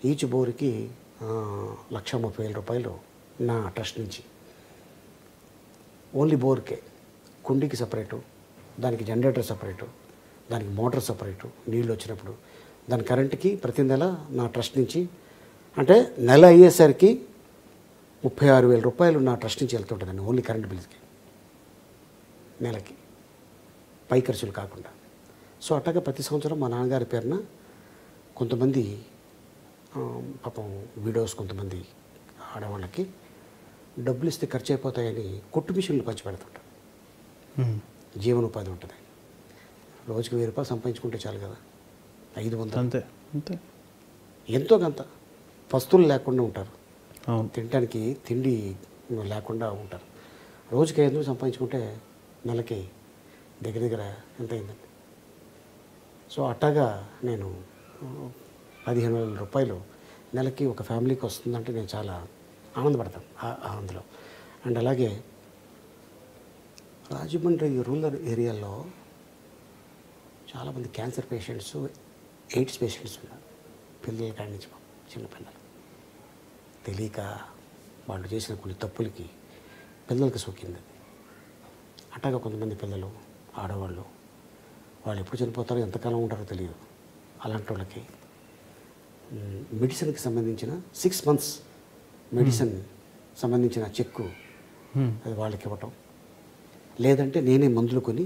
ఈచ్ బోరుకి ₹1,30,000 నా ట్రస్ట్ నుంచి, ఓన్లీ బోర్కే. కుండీకి సపరేటు, దానికి జనరేటర్ సపరేటు, దానికి మోటార్ సపరేటు, నీళ్ళు వచ్చినప్పుడు దాని కరెంటుకి ప్రతి నెల నా ట్రస్ట్ నుంచి, అంటే నెల అయ్యేసరికి ₹36,000 నా ట్రస్ట్ నుంచి వెళ్తుంటుందండి, ఓన్లీ కరెంట్ బిల్స్కి నెలకి, పై ఖర్చులు కాకుండా. సో అట్లాగా ప్రతి సంవత్సరం మా నాన్నగారి పేరున కొంతమంది పాపం వీడియోస్, కొంతమంది ఆడవాళ్ళకి డబ్బులు ఇస్తే ఖర్చు అయిపోతాయని కొట్టు మిషన్లు పంచి పెడుతుంటారు. జీవనోపాధి ఉంటుంది. రోజుకి 1000 రూపాయలు సంపాదించుకుంటే చాలు కదా, 500 అంతే అంతే. ఎంతో కొంత వస్తువులు లేకుండా ఉంటారు, అవును. తినడానికి తిండి లేకుండా ఉంటారు. రోజుకి 500 సంపాదించుకుంటే నెలకి దగ్గర దగ్గర ఎంత అయిందండి? సో అట్టాగా నేను 15,000 రూపాయలు నెలకి ఒక ఫ్యామిలీకి వస్తుందంటే నేను చాలా ఆనందపడతాను అందులో. అండ్ అలాగే రాజమండ్రి రూరల్ ఏరియాలో చాలామంది క్యాన్సర్ పేషెంట్స్, ఎయిడ్స్ పేషెంట్స్ ఉన్నారు. పిల్లల కాడి నుంచి చిన్నపిల్లలు తెలియక వాళ్ళు చేసిన కొన్ని తప్పులకి పిల్లలకి సోకింది. అట్టాగా కొంతమంది పిల్లలు, ఆడవాళ్ళు, వాళ్ళు ఎప్పుడు చనిపోతారో ఎంతకాలం ఉంటారో తెలియదు. అలాంటి వాళ్ళకి మెడిసిన్కి సంబంధించిన 6 months మెడిసిన్ సంబంధించిన చెక్కు అది వాళ్ళకి ఇవ్వటం, లేదంటే నేనే మందులు కొని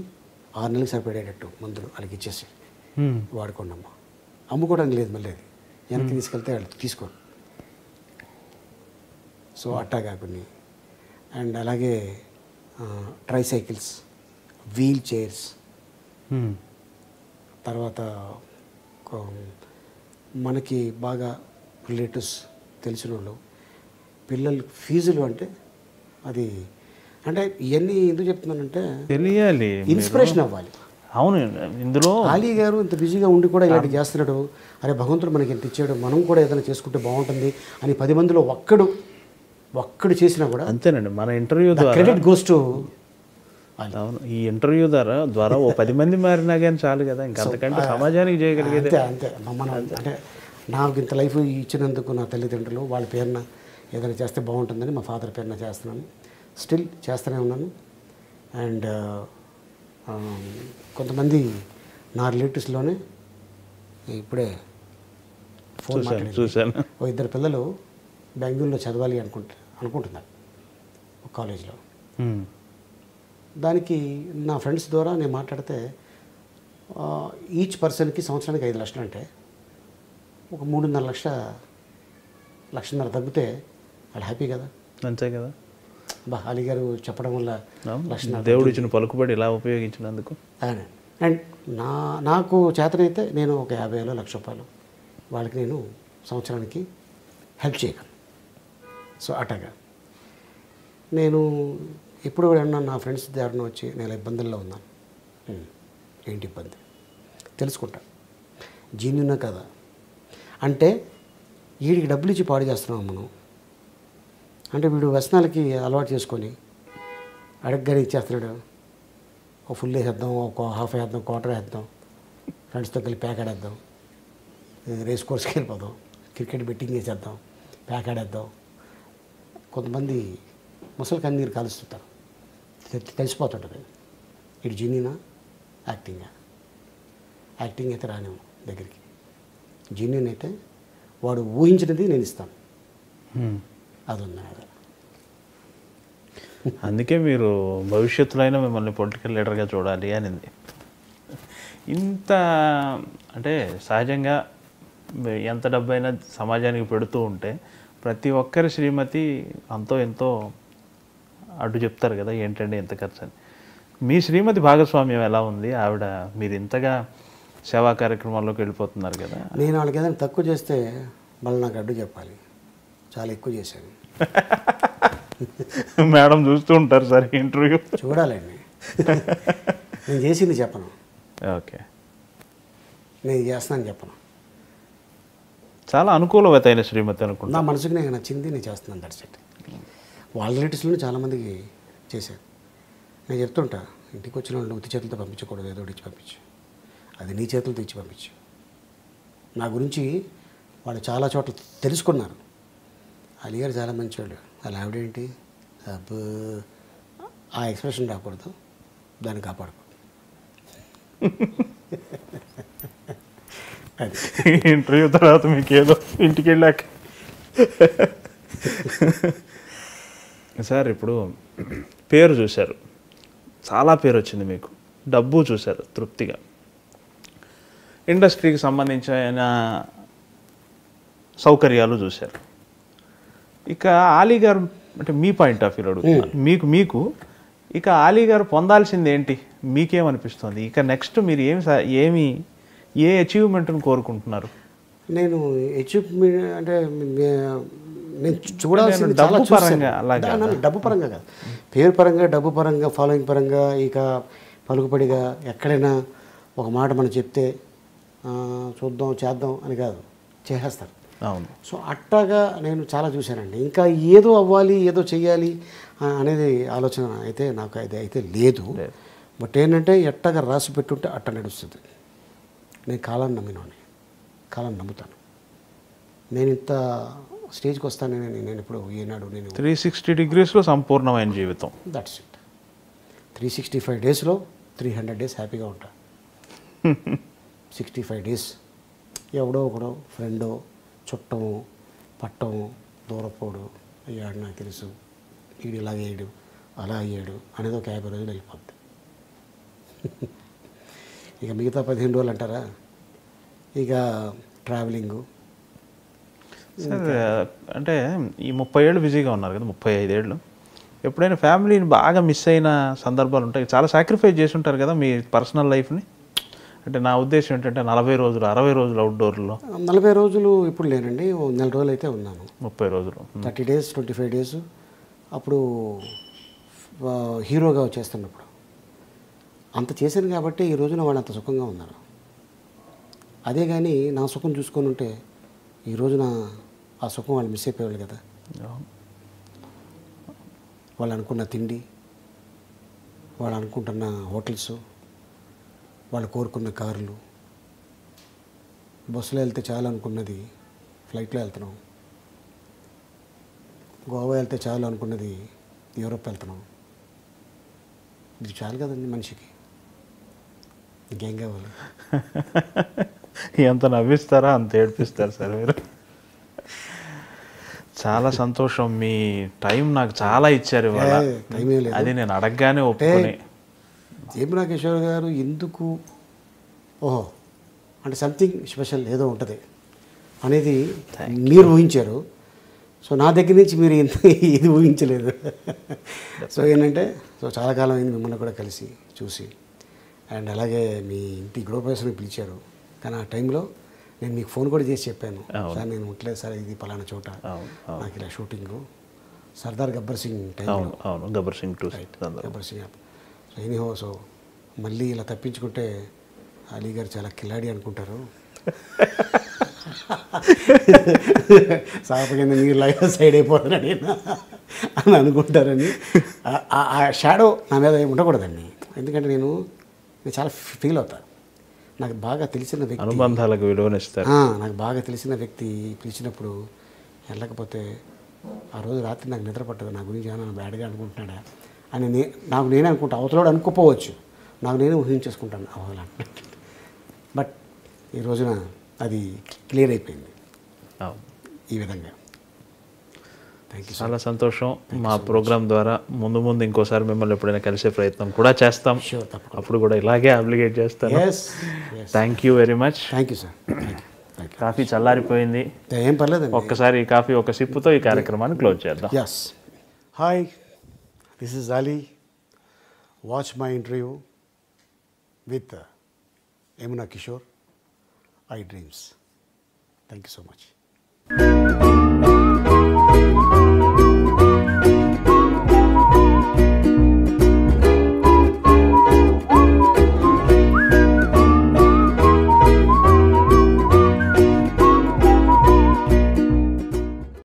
6 నెలలకు సరిపడేటట్టు మందులు వాళ్ళకి ఇచ్చేసి వాడుకోండి అమ్మా, అమ్ముకోవడానికి లేదు, మళ్ళీ అది వెనక్కి తీసుకెళ్తే వాళ్ళు తీసుకోరు. సో అట్టాగా కొన్ని. అండ్ అలాగే ట్రైసైకిల్స్, వీల్ చైర్స్, తర్వాత మనకి బాగా రిలేటివ్స్ తెలిసిన వాళ్ళు పిల్లలు ఫీజులు అంటే అది అంటే ఇవన్నీ ఎందుకు చెప్తున్నానంటే తెలియాలి, ఇన్స్పిరేషన్ అవ్వాలి. అవును. ఇందులో అలీ గారు ఇంత బిజీగా ఉండి కూడా ఇలాంటి చేస్తున్నాడు, అరే భగవంతుడు మనకి ఎంత ఇచ్చాడు, మనం కూడా ఏదైనా చేసుకుంటే బాగుంటుంది అని 10 మందిలో ఒక్కడు చేసినా కూడా అంతేనండి. మన ఇంటర్వ్యూ ద్వారా క్రెడిట్ గోస్ టు. అవును, ఈ ఇంటర్వ్యూ ద్వారా ఓ 10 మంది మారినా కానీ చాలు కదా, ఇంకా అంతకంటే సమాజానికి చేయగలిగేది అంతే. మనం అంటే నాకు ఇంత లైఫ్ ఇచ్చినందుకు నా తల్లిదండ్రులు వాళ్ళ పేరున ఏదైనా చేస్తే బాగుంటుందని మా ఫాదర్ పేరున చేస్తున్నాను, స్టిల్ చేస్తూనే ఉన్నాను. అండ్ కొంతమంది నా రిలేటివ్స్లోనే ఇప్పుడే ఫోన్ చూశాను. ఓ 2 పిల్లలు బెంగళూరులో చదవాలి అనుకుంటున్నారు ఒక కాలేజ్లో. దానికి నా ఫ్రెండ్స్ ద్వారా నేను మాట్లాడితే ఈచ్ పర్సన్కి సంవత్సరానికి 5 లక్షలు అంటే ఒక 3.5 లక్షన్నర తగ్గితే వాళ్ళు హ్యాపీ కదా. అంతే కదా. అలీ గారు చెప్పడం వల్ల దేవుడు ఇచ్చిన పలుకుబడి ఇలా ఉపయోగించినందుకు. అండ్ నాకు చేతనైతే నేను ఒక 50,000 1,00,000 రూపాయలు వాళ్ళకి నేను సంవత్సరానికి హెల్ప్ చేయగలను. సో అట్టగా నేను ఎప్పుడు కూడా నా ఫ్రెండ్స్ దగ్గర వచ్చి నేను ఇబ్బందుల్లో ఉన్నాను, ఏంటి ఇబ్బంది తెలుసుకుంటాను, జీన్యున్నా కదా అంటే వీడికి డబ్బులు ఇచ్చి పాడు చేస్తున్నాం మనం అంటే వీడు వ్యసనాలకి అలవాటు చేసుకొని అడగగానే ఇచ్చేస్తున్నాడు. ఒక ఫుల్ వేసేద్దాం, ఒక హాఫ్ వేద్దాం, క్వార్టర్ వేద్దాం, ఫ్రెండ్స్తో కలిసి ప్యాక్ ఆడేద్దాం, రేస్ కోర్స్కి వెళ్ళిపోదాం, క్రికెట్ బెట్టింగ్ వేసేద్దాం, ప్యాక్ ఆడేద్దాం. కొంతమంది ముసలి కన్నీరు కాలుస్తుంటారు, తెలిసిపోతుంటుంది ఇటు జీనీనా యాక్టింగా. యాక్టింగ్ అయితే రానివ్వను దగ్గరికి, జీనియన్ అయితే వాడు ఊహించినది నేను ఇస్తాను, అది ఉంది. అందుకే మీరు భవిష్యత్తులో అయినా మిమ్మల్ని పొలిటికల్ లీడర్గా చూడాలి అనింది. ఇంత అంటే సహజంగా ఎంత డబ్బైనా సమాజానికి పెడుతూ ఉంటే ప్రతి ఒక్కరి శ్రీమతి అంతో ఎంతో అడ్డు చెప్తారు కదా, ఏంటంటే ఎంత ఖర్చు అని. మీ శ్రీమతి భాగస్వామ్యం ఎలా ఉంది? ఆవిడ మీరు ఇంతగా సేవా కార్యక్రమాల్లోకి వెళ్ళిపోతున్నారు కదా. నేను వాళ్ళకి ఏదైనా తక్కువ చేస్తే మళ్ళీ నాకు అడ్డు చెప్పాలి, చాలా ఎక్కువ చేశాను. మేడం చూస్తూ ఉంటారు సార్ ఇంటర్వ్యూ. చూడాలండి, నేను చేసింది చెప్పను, ఓకే నేను చేస్తున్నాను చెప్పను. చాలా అనుకూలవత అయిన శ్రీమతి అనుకుంటా. నా మనసుకు నేను నచ్చింది నేను చేస్తున్నాను, దట్స్ ఇట్. వాళ్ళ రిలేటివ్స్లో చాలామందికి చేశాను. నేను చెప్తుంటా, ఇంటికి వచ్చిన వాళ్ళు ఉత్తి చేతులతో పంపించకూడదు, ఏదో ఇచ్చి పంపించు, అది నీ చేతులతో ఇచ్చి పంపించు. నా గురించి వాళ్ళు చాలా చోట్ల తెలుసుకున్నారు. అలీ గారు చాలా మంచివాళ్ళు, అలా ఆవిడేంటి అబ్బో ఆ ఎక్స్ప్రెషన్ రాకూడదు, దాన్ని కాపాడుకో. అది ఇంటర్వ్యూ తర్వాత మీకు ఏదో ఇంటికి వెళ్ళాక. సార్ ఇప్పుడు పేరు చూశారు, చాలా పేరు వచ్చింది మీకు, డబ్బు చూశారు తృప్తిగా, ఇండస్ట్రీకి సంబంధించిన సౌకర్యాలు చూశారు. ఇక ఆలీ గారు అంటే మీ పాయింట్ ఆఫ్ వ్యూలో అడుగుతున్నారు, మీకు ఇక ఆలీ గారు పొందాల్సింది ఏంటి? మీకేమనిపిస్తుంది ఇక నెక్స్ట్ మీరు ఏ అచీవ్మెంట్ని కోరుకుంటున్నారు? నేను అచీవ్మెంట్ అంటే నేను చూడాల్సింది డబ్బు చాలా పరంగా చూశాను. అలాగా? డబ్బు పరంగా కాదు, పేరు పరంగా, డబ్బు పరంగా, ఫాలోయింగ్ పరంగా, ఇక పలుకుబడిగా ఎక్కడైనా ఒక మాట మనం చెప్తే చూద్దాం చేద్దాం అని కాదు, చేసేస్తారు. అవును. సో అట్టాగా నేను చాలా చూశానండి. ఇంకా ఏదో అవ్వాలి, ఏదో చెయ్యాలి అనేది ఆలోచన అయితే నాకు అయితే లేదు. బట్ ఏంటంటే ఎట్టగా రాసి పెట్టుంటే అట్ట నడుస్తుంది. నేను కాలాన్ని నమ్మినోని, కాలాన్ని నమ్ముతాను. నేను ఇంత స్టేజ్కి వస్తానని నేను ఇప్పుడు ఈనాడు నేను 360 degreesలో సంపూర్ణమైన జీవితం. That's it. 365 డేస్లో 300 డేస్ హ్యాపీగా ఉంటా. 65 డేస్ ఎవడో ఒకడో ఫ్రెండో చుట్టము పట్టము దూరపోడు అయ్యాడు, నాకు తెలుసు వీడు ఇలా అయ్యాడు అలా అయ్యాడు అనేది ఒక 50 రోజులు వెళ్ళిపోద్ది. ఇక మిగతా 15 రోజులు అంటారా, ఇక ట్రావెలింగు. సరే, అంటే ఈ 30 ఏళ్ళు బిజీగా ఉన్నారు కదా, 35 ఏళ్ళు, ఎప్పుడైనా ఫ్యామిలీని బాగా మిస్ అయిన సందర్భాలు ఉంటాయి? చాలా సాక్రిఫైస్ చేసి ఉంటారు కదా మీ పర్సనల్ లైఫ్ని. అంటే నా ఉద్దేశం ఏంటంటే 40 రోజులు 60 రోజులు అవుట్డోర్లో. 40 రోజులు ఇప్పుడు లేనండి, నెల రోజులు అయితే ఉన్నాను. 30 రోజులు 30 డేస్ 25 డేస్ అప్పుడు హీరోగా వచ్చేస్తున్నప్పుడు అంత చేశాను కాబట్టి ఈ రోజున వాళ్ళు అంత సుఖంగా ఉన్నారు. అదే కానీ నా సుఖం చూసుకొని ఉంటే ఈ రోజున ఆ సుఖం వాళ్ళు మిస్ అయిపోయేవాళ్ళు కదా. వాళ్ళు అనుకున్న తిండి, వాళ్ళు అనుకుంటున్న హోటల్స్, వాళ్ళు కోరుకున్న కార్లు, బస్సులో వెళ్తే చాలు అనుకున్నది ఫ్లైట్లో వెళ్తున్నాం, గోవా వెళ్తే చాలు అనుకున్నది యూరోప్ వెళ్తున్నాం. ఇది చాలు కదండి మనిషికి, ఇంకేం కావాలి? ఎంత నవ్విస్తారా అంత ఏడిపిస్తారు సార్ మీరు. చాలా సంతోషం, మీ టైం నాకు చాలా ఇచ్చారు ఇవాళ. టైం ఏం లేదు, అది నేను అడగగానే ఒప్పుకొని. యమునా కిషోర్ గారు ఎందుకు ఓహో అంటే సంథింగ్ స్పెషల్ ఏదో ఉంటుంది అనేది మీరు ఊహించారు. సో నా దగ్గర నుంచి మీరు ఇది ఊహించలేదు. సో ఏంటంటే చాలా కాలం అయింది మిమ్మల్ని కూడా కలిసి చూసి, అండ్ అలాగే మీ ఇంటి గృహప్రవేశానికి పిలిచారు. కానీ ఆ టైంలో నేను మీకు ఫోన్ కూడా చేసి చెప్పాను, సార్ నేను ఉండలేదు సార్, ఇది పలానా చోట నాకు ఇలా షూటింగు, సర్దార్ గబ్బర్ సింగ్ టైంలో. Gabbar Singh 2 Gabbar Singh. So anyhow, so మళ్ళీ ఇలా తప్పించుకుంటే అలీ గారు చాలా కిలాడి అనుకుంటారు, సాప కింద నీరు లాగా సైడ్ అయిపోతున్నాడు అని అనుకుంటారని. ఆ షాడో నా మీద ఉండకూడదండి, ఎందుకంటే నేను చాలా ఫీల్ అవుతాను. నాకు బాగా తెలిసిన వ్యక్తి, అనుబంధాలకు విలువనిస్తారు. నాకు బాగా తెలిసిన వ్యక్తి పిలిచినప్పుడు వెళ్ళకపోతే ఆ రోజు రాత్రి నాకు నిద్ర పట్టదు. నా గురించి ఏమైనా బ్యాడ్గా అనుకుంటున్నాడా అని నాకు నేనే అనుకుంటా, అవతలోడు అనుకోపోవచ్చు, నాకు నేనే ఊహించేసుకుంటాను అవ్వాలంటే. బట్ ఈ రోజున అది క్లియర్ అయిపోయింది ఈ విధంగా. Thank you. చాలా సంతోషం. మా ప్రోగ్రామ్ ద్వారా ముందు ఇంకోసారి మిమ్మల్ని ఎప్పుడైనా కలిసే ప్రయత్నం కూడా చేస్తాం. అప్పుడు కూడా ఇలాగే అప్లికేట్ చేస్తాను. Thank you very much. Thank you sir. Coffee చల్లారిపోయింది, ఏం పర్లేదు. ఒక్కసారి ఈ కాఫీ ఒక సిప్పుతో ఈ కార్యక్రమాన్ని క్లోజ్ చేద్దాం. Yes. Hi, this is Ali. Watch my interview with Yamuna Kishore, I Dreams. Thank you so much.